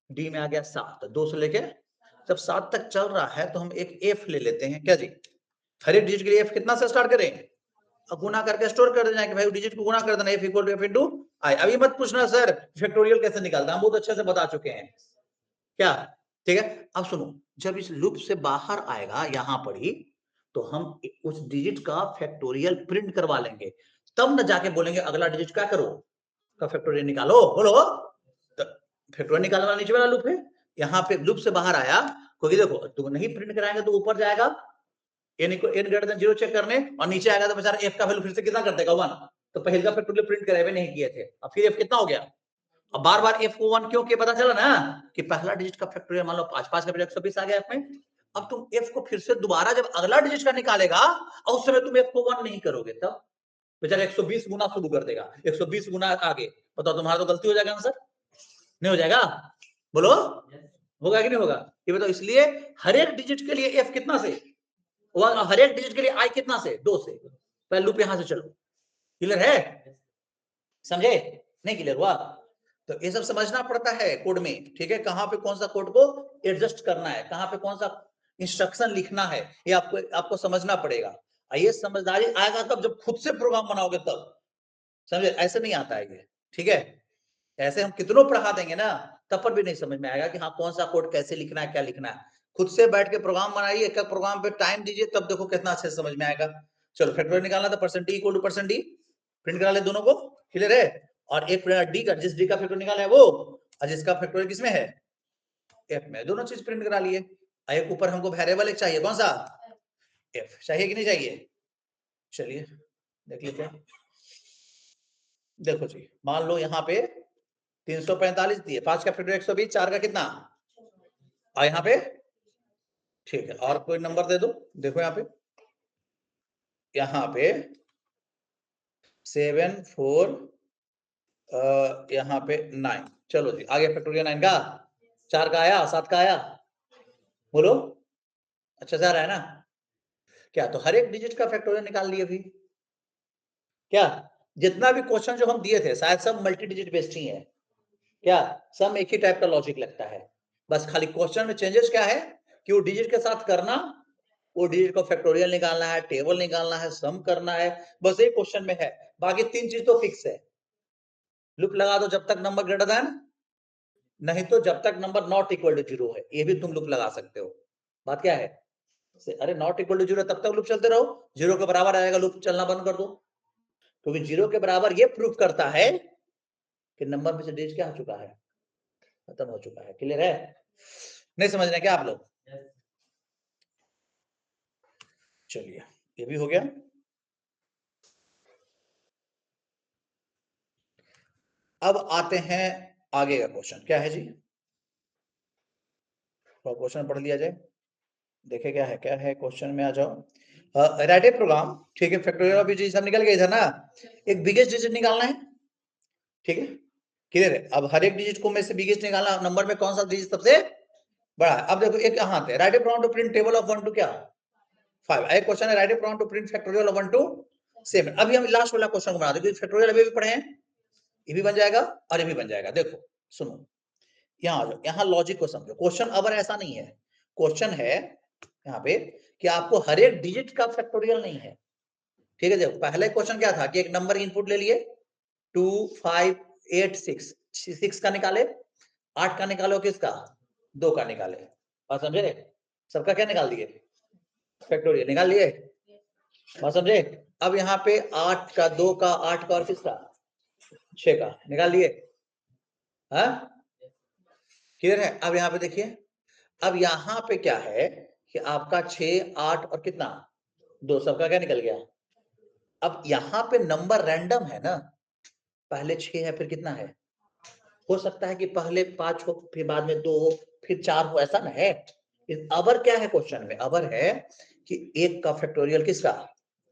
डी में आ गया 7, तो 2 से लेके जब 7 तक चल रहा है तो हम एक एफ ले लेते हैं क्या जी, हर एक डिजिट के लिए एफ कितना से स्टार्ट करें, अब गुना करके स्टोर कर देना कि भाई डिजिट को गुना कर देना, f equal to f into i. अभी मत पूछना सर फैक्टोरियल कैसे निकालता, हम बहुत अच्छे से बता चुके हैं क्या। ठीक है, अब सुनो, जब इस लूप से बाहर आएगा यहाँ पर ही, तो हम उस डिजिट का फैक्टोरियल प्रिंट करवा लेंगे, तब न जाके बोलेंगे अगला डिजिट क्या करो, का फैक्टोरियल निकालो। बोलो, फैक्टोरियल निकालने वाला नीचे वाला लूप है, यहाँ पे लूप से बाहर आया, क्योंकि देखो तुम नहीं प्रिंट कराएंगे तो ऊपर जाएगा n ग्रेटर देन 0 चेक करने, और नीचे आएगा तो बेचारा f का वैल्यू फिर से कितना कर देगा 1। तो पहले का फैक्टोरियल प्रिंट कराए हुए नहीं किए थे, अब फिर f कितना हो गया, अब बार बार f को 1 क्यों किया, पता चला ना कि पहला डिजिट का फैक्टोरियल मान लो 5, 5 का 120 आ गया f में। अब तुम f को फिर से दोबारा जब अगला डिजिट का निकालेगा और उस समय तुम f को 1 नहीं करोगे, तब बेचारा 120 गुना शुरू कर देगा, 120 गुना आगे, बताओ तुम्हारा तो गलती हो जाएगा आंसर, नहीं हो जाएगा? बोलो, होगा कि नहीं होगा ये बताओ। इसलिए हर एक डिजिट के लिए एफ कितना से, हर एक डिजिट के लिए आई कितना से, 2 से। पहले लूप यहां से चलो, क्लियर है, समझे, नहीं क्लियर हुआ? तो ये सब समझना पड़ता है कोड में, ठीक है, कहां पे कौन सा कोड को एडजस्ट करना है, कहां पे कौन सा इंस्ट्रक्शन लिखना है, ये आपको समझना पड़ेगा। ये समझदारी आएगा तब जब खुद से प्रोग्राम बनाओगे तब, समझे, ऐसे नहीं आता है ये, ठीक है। ऐसे हम कितनों पढ़ा देंगे ना, तब पर भी नहीं समझ में आएगा कि हाँ कौन सा कोड कैसे लिखना है, क्या लिखना है। खुद से बैठ के प्रोग्राम बनाइए, एक प्रोग्राम पे टाइम दीजिए, तब देखो कितना अच्छे से समझ में आएगा। चलो फैक्टोरियल निकालना था, percent T equal to percent D, print करा ले दोनों को, क्लियर है। और एक डी का, जिस डी का फैक्टोरियल निकाला है वो, और जिसका फैक्टोरियल किसमें है, एफ में, दोनों चीज प्रिंट करा लिए। एक ऊपर हमको वेरिएबल एक चाहिए, कौन सा, एफ, चाहिए कि नहीं चाहिए? चलिए देख लेते हैं। देखो जी, मान लो यहाँ पे 345 दिए, 5 का फैक्टोरियल 120, 4 का कितना, और यहाँ पे, ठीक है, और कोई नंबर दे दो, देखो यहाँ पे 7 4 यहाँ पे 9, चलो जी आगे फैक्टोरियल 9 का, 4 का आया, 7 का आया, बोलो, अच्छा से आ रहा है ना? क्या तो हर एक डिजिट का फैक्टोरियल निकाल लिए भी क्या? जितना भी क्वेश्चन जो हम दिए थे शायद सब मल्टी डिजिट बेस्ड ही है क्या, सब एक ही टाइप का लॉजिक लगता है, बस खाली क्वेश्चन में चेंजेस क्या है कि वो डिजिट के साथ करना, वो डिजिट को फैक्टोरियल निकालना है, टेबल निकालना है, सम करना है, बस एक क्वेश्चन में है, बाकी 3 चीज तो फिक्स है। लूप लगा दो जब तक नंबर ग्रेटर देन, नहीं तो जब तक नंबर नॉट इक्वल टू 0 है, ये भी तुम लूप लगा सकते हो। बात क्या है, अरे नॉट इक्वल टू 0 तब तक लूप चलते रहो, 0 के बराबर आएगा लूप चलना बंद कर दो, क्योंकि 0 के बराबर ये प्रूफ करता है कि नंबर में से डिजिट क्या हो चुका है, खत्म हो चुका है, क्लियर है, नहीं समझ रहे क्या आप लोग? चलिए ये भी हो गया। अब आते हैं आगे का क्वेश्चन, क्या है जी, तो क्वेश्चन पढ़ लिया जाए, देखे क्या है क्वेश्चन में, आ जाओ। राइट ए प्रोग्राम, ठीक है, फैक्टोरियल ऑफ डिजिट सब निकल गया इधर ना, एक बिगेस्ट डिजिट निकालना है, ठीक है, क्लियर है। अब हर एक डिजिट को में से बिगेस्ट निकालना, नंबर में कौन सा डिजिट सबसे बड़ा है। अब देखो एक यहाँ पे write a program to print table of 1 to क्या 5, एक क्वेश्चन है write a program to print factorial of 1 to 7। अभी हम लास्ट वाला क्वेश्चन को बना देंगे, फैक्टोरियल अभी भी पढ़े हैं, ये भी बन जाएगा और ये भी बन जाएगा। देखो सुनो, यहाँ आ जाओ, यहाँ लॉजिक को समझो, क्वेश्चन अब ऐसा नहीं है, क्वेश्चन है यहाँ पे कि आपको हर एक डिजिट का फैक्टोरियल नहीं है, ठीक है। देखो पहले क्वेश्चन क्या था कि एक नंबर इनपुट ले लिए 2 5 8 6, 6 का निकाले, 8 का निकालो, किसका, 2 का निकाले, बात समझे, सबका क्या निकाल दिए, फैक्टोरियल निकाल लिए, बात समझे। अब यहाँ पे 8 का, 2 का, 8 का और किसका, 6 का निकाल लिए, हाँ क्लियर है। अब यहाँ पे देखिए, अब यहाँ पे क्या है कि आपका 6 8 और कितना 2, सबका क्या निकल गया। अब यहाँ पे नंबर रैंडम है ना, पहले 6 है फिर कितना है, हो सकता है कि पहले 5 हो फिर बाद में 2 हो फिर 4 हो, ऐसा ना है। अबर क्या है क्वेश्चन में, अबर है कि 1 का फैक्टोरियल किसका,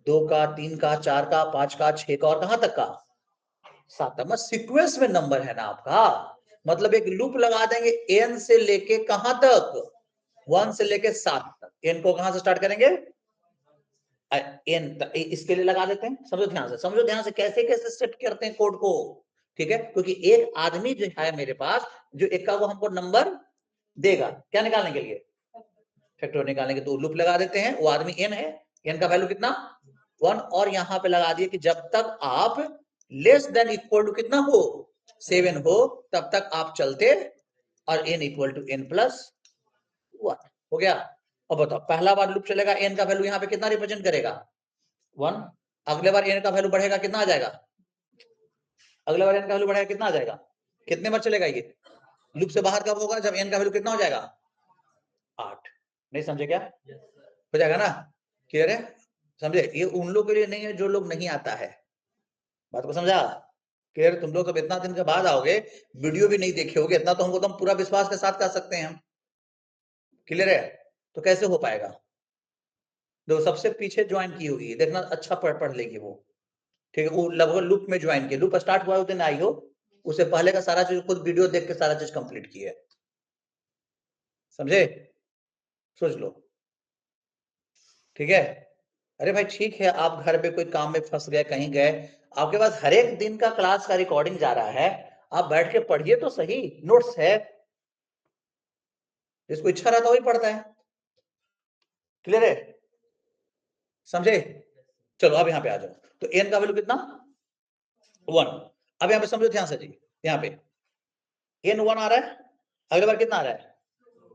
2 का, 3 का, 4 का, 5 का, 6 का और कहां तक का, 7 तक। सीक्वेंस में नंबर है ना आपका, मतलब एक लूप लगा देंगे n से लेके कहां तक, 1 से लेके 7 तक, n को कहां से स्टार्ट करेंगे, n तक, इसके लिए लगा देते हैं। समझो ध्यान से, समझो ध्यान से कैसे कैसे सेट करते हैं कोड को, ठीक है, क्योंकि एक आदमी जो है मेरे पास, जो एक का वो हमको नंबर देगा क्या निकालने के लिए, फैक्टोरियल निकालने के, तो लूप लगा देते हैं, वो आदमी n है, n का वैल्यू कितना 1, और यहाँ पे लगा दिए कि जब तक आप लेस देन इक्वल टू कितना हो 7 हो तब तक आप चलते, और n equal to n plus 1 हो गया। अब बताओ पहला बार लूप चलेगा, n का वैल्यू यहाँ पे कितना रिप्रेजेंट करेगा 1, अगले बार n का वैल्यू बढ़ेगा, कितना आ जाएगा, अगले बार n का वैल्यू बढ़ेगा, कितना आ जाएगा, कितने बार चलेगा ये लूप से बाहर कब होगा, जब n का वैल्यू कितना हो जाएगा 8, नहीं समझे क्या, हो जाएगा ना, क्लियर है, समझे। ये उन लोग के लिए नहीं है जो लोग नहीं आता है, बात को समझा, क्लियर। तुम लोग तो इतना दिन के बाद आओगे, वीडियो भी नहीं देखे होगे, इतना तो हमको तुम पूरा विश्वास के साथ कर सकते हैं हम, क्लियर है। तो कैसे हो पाएगा, देखो सबसे पीछे ज्वाइन की होगी, देखना अच्छा पढ़ लेगी वो, ठीक है, वो लगभग लूप में ज्वाइन किया, लूप स्टार्ट हुआ उस दिन आई हो, उससे पहले का सारा चीज खुद वीडियो देख के सारा चीज कंप्लीट की है, समझे? सोच लो, ठीक है? अरे भाई ठीक है, आप घर पे कोई काम में फंस गए, कहीं गए, आपके पास हर एक दिन का क्लास का रिकॉर्डिंग जा रहा है, आप बैठ के पढ़िए तो सही, नोट्स है, जिसको इच्छा रहता है वही पढ़ता है। क्लियर है? समझे? चलो अब यहां पे आ जाओ, तो एन का वैल्यू कितना? 1। अब यहां पे समझो ध्यान से जी, यहां पे एन 1 आ रहा है, अगले बार कितना आ रहा है?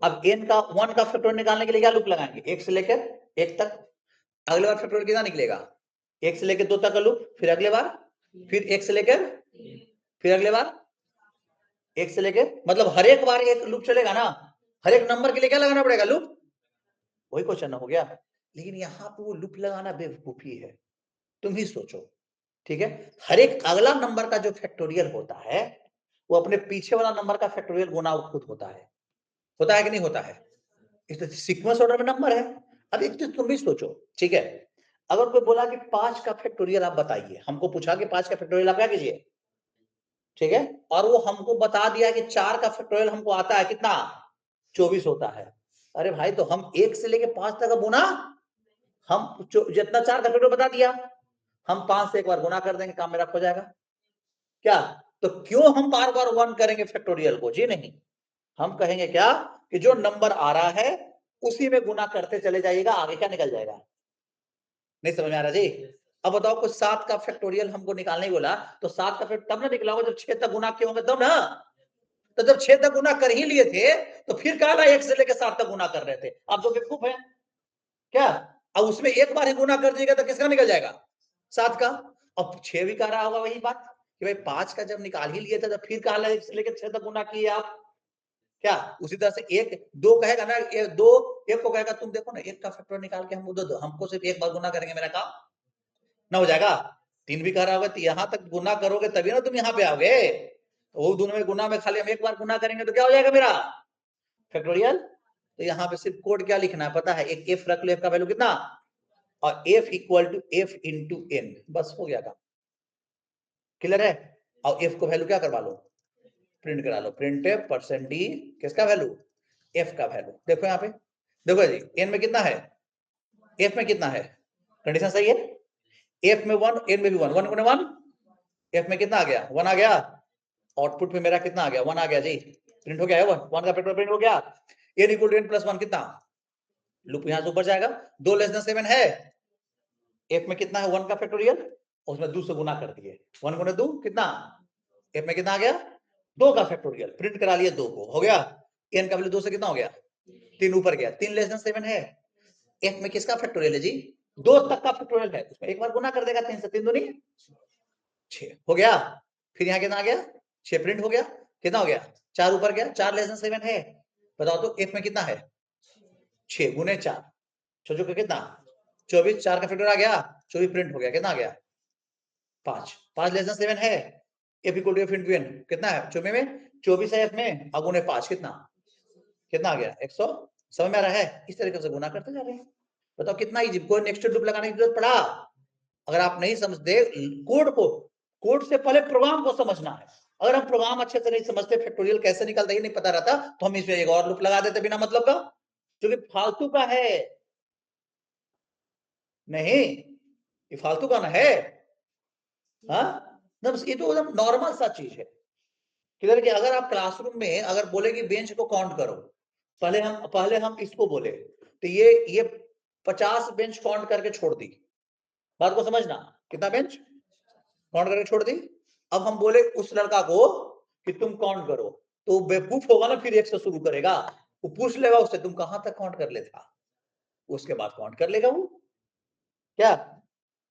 अब एन का 1 का फैक्टोरियल निकालने के लिए क्या लूप लगाएंगे? 1 से लेकर 1 तक। अगले बार फैक्टोरियल कितना निकलेगा? 1 से लेकर 2 तक का लूप, फिर अगले बार, फिर 1 से लेकर, फिर अगले बार 1 से लेकर, मतलब हर एक बार एक लूप चलेगा ना, हर एक नंबर के लिए क्या लगाना पड़ेगा? लूप। वही क्वेश्चन हो गया। लेकिन यहाँ पे वो लूप लगाना बेवकूफी है, तुम ही सोचो, ठीक है? हर एक अगला नंबर का जो फैक्टोरियल होता है वो अपने पीछे वाला नंबर का फैक्टोरियल गुना खुद होता है कि नहीं होता है? इस सीक्वेंस ऑर्डर में नंबर है। अब एक चीज तुम भी सोचो, ठीक है? अगर कोई बोला कि 5 का फैक्टोरियल आप बताइए, हमको पूछा कि 5 का फैक्टोरियल आप क्या कीजिए, ठीक है? और वो हमको बता दिया कि 4 का फैक्टोरियल हमको आता है कितना? 24 होता है। अरे भाई, तो हम 1 से लेके 5 तक का गुना, हम जितना 4 का फैक्टोरियल बता दिया, हम 5 से एक बार गुना कर देंगे, काम मेरा हो जाएगा क्या? तो क्यों हम बार बार 1 करेंगे फैक्टोरियल को? जी नहीं, हम कहेंगे क्या कि जो नंबर आ रहा है उसी में गुना करते चले जाइएगा, आगे क्या निकल जाएगा। नहीं समझ में आ रहा जी? अब बताओ, कुछ 7 का फैक्टोरियल हमको निकालने बोला, तो 7 का फैक्टोरियल तब ना निकला होगा जब 6 तक गुना किए होंगे तब ना। तो जब 6 तक गुना कर ही लिए थे तो फिर क्या 1 से लेकर 7 तक गुना कर रहे थे? आप जो बेवकूफ है क्या? अब उसमें एक बार ही गुना कर दिएगा तो किसका निकल जाएगा? 7 का। अब 6 भी कह रहा होगा वही बात कि भाई 5 का जब निकाल ही लिए थे तो फिर कहा 1 से लेकर 6 तक गुना किए आप क्या? उसी तरह से 1 2 कहेगा ना, 2 1 को कहेगा तुम देखो ना 1 का फैक्टर निकाल के हमको दो, हमको सिर्फ एक बार गुना करेंगे, मेरा काम ना हो जाएगा। 3 भी कह रहा होगा तो यहां तक गुना करोगे तभी ना तुम यहाँ पे आओगे। तो वो दोनों में गुना में खाली हम एक बार गुना करेंगे तो क्या हो जाएगा मेरा फैक्टोरियल? तो यहाँ पे सिर्फ कोड क्या लिखना है पता है? एक एफ रख लो, एफ का वैल्यू कितना, और f equal to f into n, बस हो गया काम। क्लियर है? और एफ को वैल्यू क्या करवा लो, प्रिंट करा लो, प्रिंट परसेंट डी किसका वैल्यू? एफ का वैल्यू। देखो यहाँ पे, देखो जी, एन में कितना है, एफ में कितना है, कंडीशन सही है? एफ में 1, एन में भी 1, 1 गुने 1, एफ में कितना आ गया? 1 आ गया। आउटपुट में मेरा कितना आ गया? 1 आ गया जी, प्रिंट हो गया है 1 का फैक्टर प्रिंट हो गया। N equal to n plus 1 कितना, लूप यहां से ऊपर जाएगा, 2 लेस देन 7 है, एफ में कितना है 1 का फैक्टोरियल, उसमें 2 से गुना कर दिए, 1 गुने 2 कितना, एफ में कितना आ गया 2 का फैक्टोरियल, प्रिंट करा लिया 2 को, हो गया। एन का वैल्यू 2 से कितना हो गया 3 ऊपर गया, 3 लेस देन 7 है, एफ में किसका फैक्टोरियल है जी 2 तक का फैक्टोरियल है, उसमें एक बार गुना कर देगा 3 से, 3 दूनी 6 हो गया। फिर यहाँ कितना आ गया 6 प्रिंट हो गया, कितना हो गया 4 ऊपर गया, 4 लेस देन 7 है, बताओ तो एफ में कितना है 6 गुने 4, सोचो कितना 24, 4 का फैक्टर आ गया 24 प्रिंट हो गया, कितना आ गया 5, 5 लेस देन 7 है, f equal to f into n कितना है 24 में 24 है एफ में, और गुने 5 कितना कितना आ गया 100। समझ में आ रहा है? इस तरीके से गुना करते जा रहे हैं। बताओ कितना इजी, कोई नेक्स्ट लूप लगाने की जरूरत पड़ा? अगर आप नहीं समझते कोड को, कोड से पहले प्रोग्राम को समझना है। अगर हम प्रोग्राम अच्छे से नहीं समझते, फैक्टोरियल कैसे निकलता है नहीं पता रहता, तो हम इसमें एक और लूप लगा देते बिना मतलब का, जो कि फालतू का है। नहीं, ये फालतू का ना है, हाँ, ये तो एकदम नॉर्मल सा चीज है। किधर कि अगर आप क्लासरूम में अगर बोले कि बेंच को काउंट करो, पहले हम इसको बोले तो ये 50 बेंच काउंट करके छोड़ दी, बात को समझना, कितना बेंच काउंट करके छोड़ दी। अब हम बोले उस लड़का को कि तुम काउंट करो, तो बेवकूफ होगा ना, फिर 1 से शुरू करेगा, वो पूछ लेगा उससे तुम कहां तक काउंट कर लेता, उसके बाद काउंट कर लेगा वो, क्या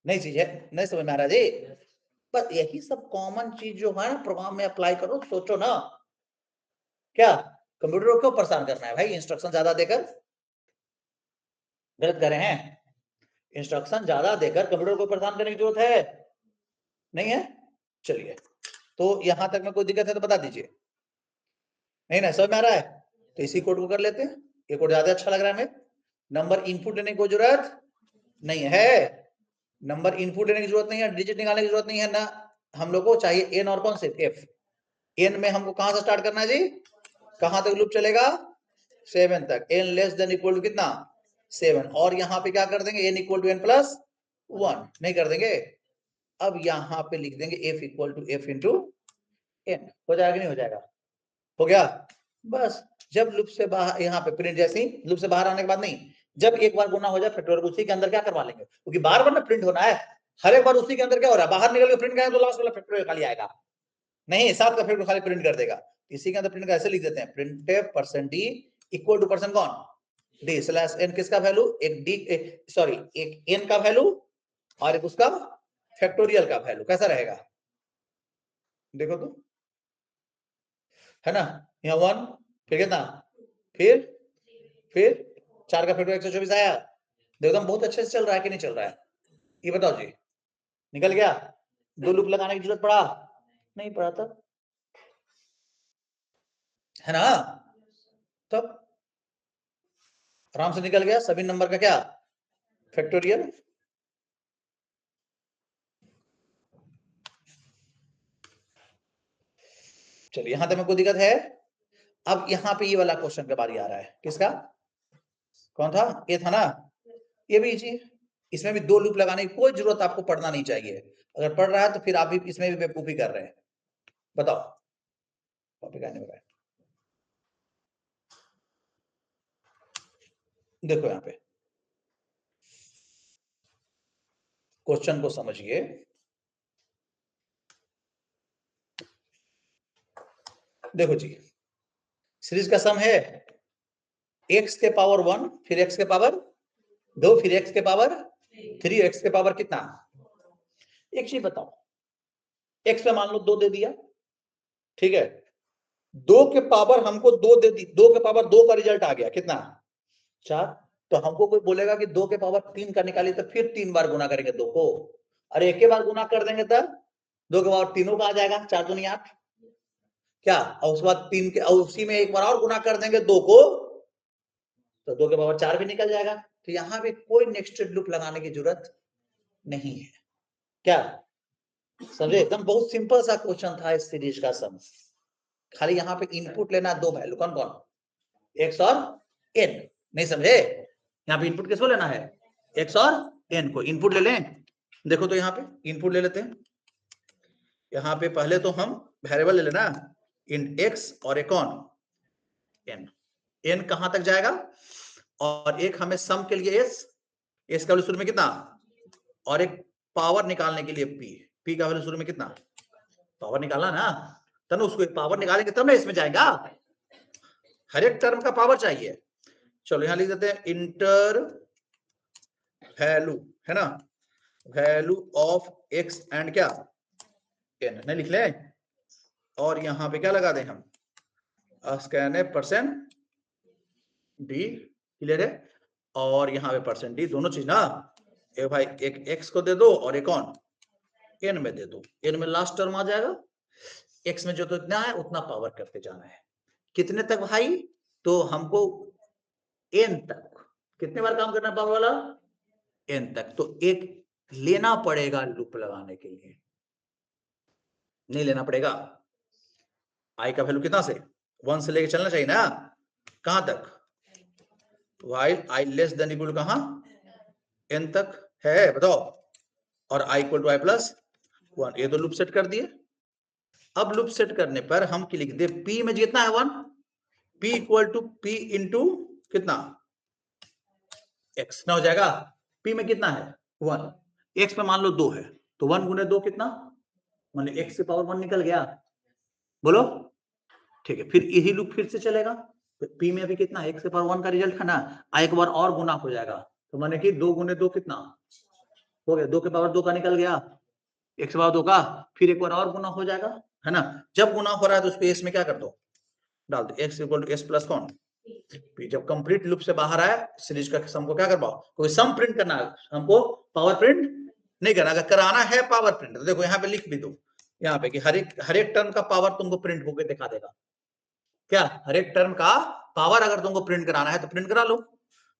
नई चीज है? नहीं समझ में आ रहा जी? बस यही सब कॉमन चीज जो है ना प्रोग्राम में अप्लाई करो, सोचो ना, क्या कंप्यूटर को क्यों परेशान करना है भाई इंस्ट्रक्शन ज्यादा देकर? गलत कर रहे हैं, इंस्ट्रक्शन ज्यादा देकर कंप्यूटर को परेशान करने की जरूरत है नहीं है? चलिए, तो यहां तक में कोई दिक्कत है तो बता दीजिए, नहीं ना समझ में आ रहा है? तो इसी कोड को कर लेते हैं, ये कोड ज्यादा अच्छा लग रहा है हमें। नंबर इनपुट लेने की कोई जरूरत नहीं है, नंबर इनपुट लेने की जरूरत नहीं है, डिजिट निकालने की जरूरत नहीं है ना, हम लोग को चाहिए एन और कौन से एफ। एन में हमको कहां से स्टार्ट करना है जी, कहां तक लूप चलेगा 7 तक, n less than equal to कितना 7, और यहाँ पे क्या कर देंगे n equal to n plus 1, नहीं कर देंगे। अब यहाँ पे लिख देंगे f equal to f into n, हो जाएगा नहीं हो जाएगा, हो गया। बस जब लूप से बाहर, यहाँ पे प्रिंट जैसे ही लूप से बाहर आने के बाद नहीं, जब एक बार गुना हो जाए फैक्टोरियल उसी के अंदर क्या करवा लेंगे, क्योंकि बार बार ना प्रिंट होना है, हर एक बार उसी के अंदर क्या हो रहा है, बाहर निकल के प्रिंट करें तो लास्ट वाला फैक्टोरियल खाली आएगा, नहीं साथ का फैक्टोरियल खाली प्रिंट कर देगा। इसी के अंदर प्रिंट कैसे लिख देते हैं, printf percent D equal to percent कौन डी स्लैश एन, किसका वैल्यू एक डी, सॉरी एक एन का वैल्यू और एक उसका फैक्टोरियल का वैल्यू, कैसा रहेगा देखो तो, है ना, यहाँ 1 फिर कितना, फिर 4 का फैक्टोरियल 124 आया, देखो बहुत अच्छे से चल रहा है कि नहीं चल रहा है, ये बताओ जी, निकल गया, दो लूप लगाने की जरूरत पड़ा नहीं पड़ा तब, है ना, तब आराम से निकल गया सभी नंबर का क्या फैक्टोरियल। चलिए यहां तक में कोई दिक्कत है। अब यहाँ पे ये वाला क्वेश्चन का बारी आ रहा है, किसका, कौन था, ये था ना, ये भी इजी, इसमें भी दो लूप लगाने की कोई जरूरत आपको पड़ना नहीं चाहिए, अगर पड़ रहा है तो फिर आप भी इसमें भी बेवकूफी कर रहे हैं। बताओ टॉपिक आने वाला है, देखो यहाँ पे क्वेश्चन को समझिए, देखो जी सीरीज का सम है x के पावर 1 फिर x के पावर 2 फिर x के पावर 3 x के पावर कितना, एक चीज बताओ, x पे मान लो 2 दे दिया, ठीक है, 2 के पावर हमको 2 दे दी, 2 के पावर 2 का रिजल्ट आ गया कितना 4, तो हमको कोई बोलेगा कि 2 के पावर 3 का निकालिए, तो फिर 3 बार गुना करेंगे 2 को, अरे एक के बार गुना कर देंगे तब 2 के पावर तीनों का आ जाएगा, 4 दूनी 8 क्या, और उसके बाद 3 के, और उसी में एक बार और गुना कर देंगे 2 को, तो 2 के पावर 4 भी निकल जाएगा। तो यहाँ पे कोई नेक्स्टेड लूप लगाने की जरूरत नहीं है, क्या समझे, एकदम बहुत सिंपल सा क्वेश्चन था इस सीरीज का सम, खाली यहाँ पे इनपुट लेना दो वैल्यू, कौन कौन x और n, नहीं समझे, यहाँ पे इनपुट किसको लेना है, x और n को, इनपुट ले लें, देखो तो यहाँ पे इनपुट ले लेते हैं, यहाँ पे पहले तो हम वेरिएबल ले लेना इन x और एक कौन n, n कहां तक जाएगा, और एक हमें सम के लिए s का वैल्यू शुरू में कितना, और एक पावर निकालने के लिए p का वैल्यू शुरू में कितना, पावर निकालना ना, तब उसको एक पावर निकालेंगे तब ना इसमें जाएगा, हर एक टर्म का पावर चाहिए। चलो यहां लिख देते हैं इंटर वैल्यू, है ना, वैल्यू ऑफ x एंड क्या n, नहीं लिख लें, और यहां पे क्या लगा दें हम, स्कैन परसेंट डी, क्लियर है, और यहाँ पे परसेंट डी, दोनों चीज ना, एक भाई एक x को दे दो और एक कौन n में दे दो, n में लास्ट टर्म आ जाएगा, x में जो तो इतना है उतना पावर करते जाना है, कितने तक भाई, तो हमको n तक कितने बार काम करना पावर वाला, n तक, तो एक लेना पड़ेगा लूप लगाने के लिए, नहीं लेना पड़ेगा, i का वैल्यू कितना से 1 से लेके चलना चाहिए ना, कहां तक, while i less than equal कहां n तक है, बताओ, और i equal to i plus 1, ये तो लूप सेट कर दिए। अब लूप सेट करने पर हम क्या लिख दे, p में कितना है 1, p equal to p into कितना x, ना हो जाएगा, p में कितना है 1, x में मान लो 2 है, तो 1 गुने 2 कितना, मान लो x के पावर 1 निकल गया, बोलो, ठीक है, फिर यही लूप फिर से चलेगा, तो p में अभी कितना x के पावर 1 का रिजल्ट है ना, एक बार और गुना हो जाएगा, तो माने कि 2 गुने 2 कितना हो गया, 2 के पावर 2 का निकल गया, x के पावर 2 का, फिर एक बार और गुना हो जाएगा, है ना, जब गुना हो रहा है तो उस पे s में क्या कर दो, डाल दो x equal to s plus कौन p, जब कंप्लीट लूप से बाहर आया सीरीज का सम को क्या करवाओ, कोई सम प्रिंट करना है हमको, पावर प्रिंट नहीं करना, अगर कराना है पावर प्रिंट, तो देखो यहाँ पे लिख भी दो, यहाँ पे कि हर एक टर्म का पावर तुमको प्रिंट होकर दिखा देगा, क्या हर एक टर्म का पावर अगर तुमको प्रिंट कराना है तो प्रिंट करा लो,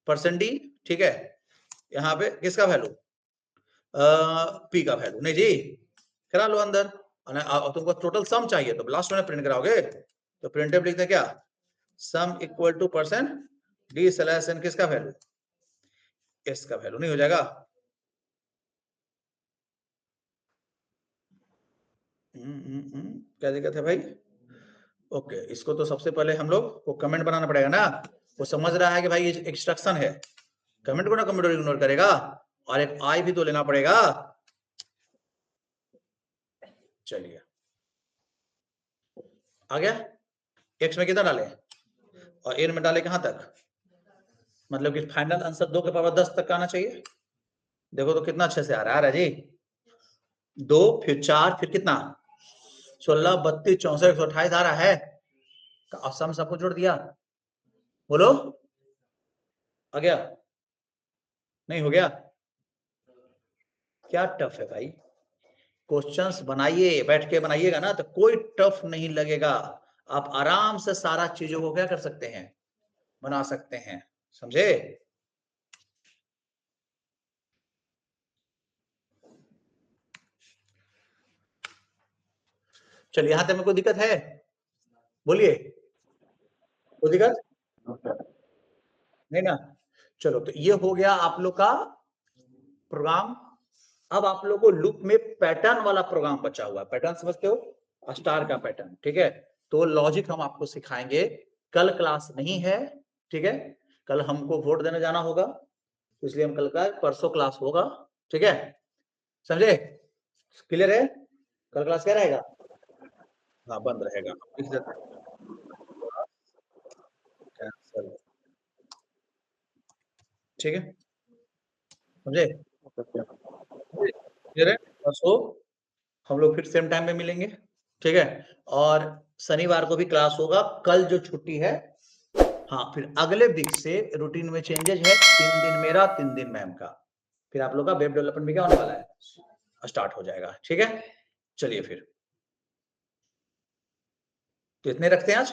परसेंट डी, ठीक है, यहाँ पे किसका वैल्यू, पी का वैल्यू, नहीं जी करा लो अंदर, तुमको टोटल सम चाहिए तो लास्ट में प्रिंट कराओगे, तो प्रिंटेब लिखते क्या sum equal to percent d slash n किसका वैल्यू, एस का वैल्यू। नहीं हो जाएगा? क्या दिक्कत है भाई? ओके, इसको तो सबसे पहले हम लोग को कमेंट बनाना पड़ेगा ना। वो समझ रहा है कि भाई ये इंस्ट्रक्शन है, कमेंट को ना कमेंट इग्नोर करेगा, और एक आई भी तो लेना पड़ेगा। चलिए आ गया। एक्स में कितना डाले और एन में डाले कहां तक, मतलब कि फाइनल आंसर 2 के पावर 10 तक आना चाहिए। देखो तो कितना अच्छे से आ रहा है जी। 2 फिर 4 फिर कितना 16 32 64 128 आ रहा है। अब सम सबको जोड़ दिया, बोलो आ गया? नहीं हो गया? क्या टफ है भाई? क्वेश्चंस बनाइए, बैठ के बनाइएगा ना तो कोई टफ नहीं लगेगा। आप आराम से सारा चीजों को क्या कर सकते हैं, बना सकते हैं। समझे? चलिए यहां तक में कोई दिक्कत है? बोलिए, कोई दिक्कत नहीं ना? चलो तो ये हो गया आप लोग का प्रोग्राम। अब आप लोग को लूप में पैटर्न वाला प्रोग्राम बचा हुआ है। पैटर्न समझते हो? स्टार का पैटर्न, ठीक है? तो लॉजिक हम आपको सिखाएंगे। कल क्लास नहीं है, ठीक है? कल हमको वोट देने जाना होगा, इसलिए हम कल का परसों क्लास होगा, ठीक है? समझे? क्लियर है? कल क्लास क्या रहेगा? हाँ बंद रहेगा। ठीक है, समझे? क्लियर है? परसों हम लोग फिर सेम टाइम पे मिलेंगे, ठीक है? और शनिवार को भी क्लास होगा। कल जो छुट्टी है, हाँ फिर अगले वीक से रूटीन में चेंजेस है। 3 दिन मेरा 3 दिन मैम का, फिर आप लोग का वेब डेवलपमेंट भी क्या होने वाला है, स्टार्ट हो जाएगा, ठीक है? चलिए फिर तो इतने रखते हैं आज।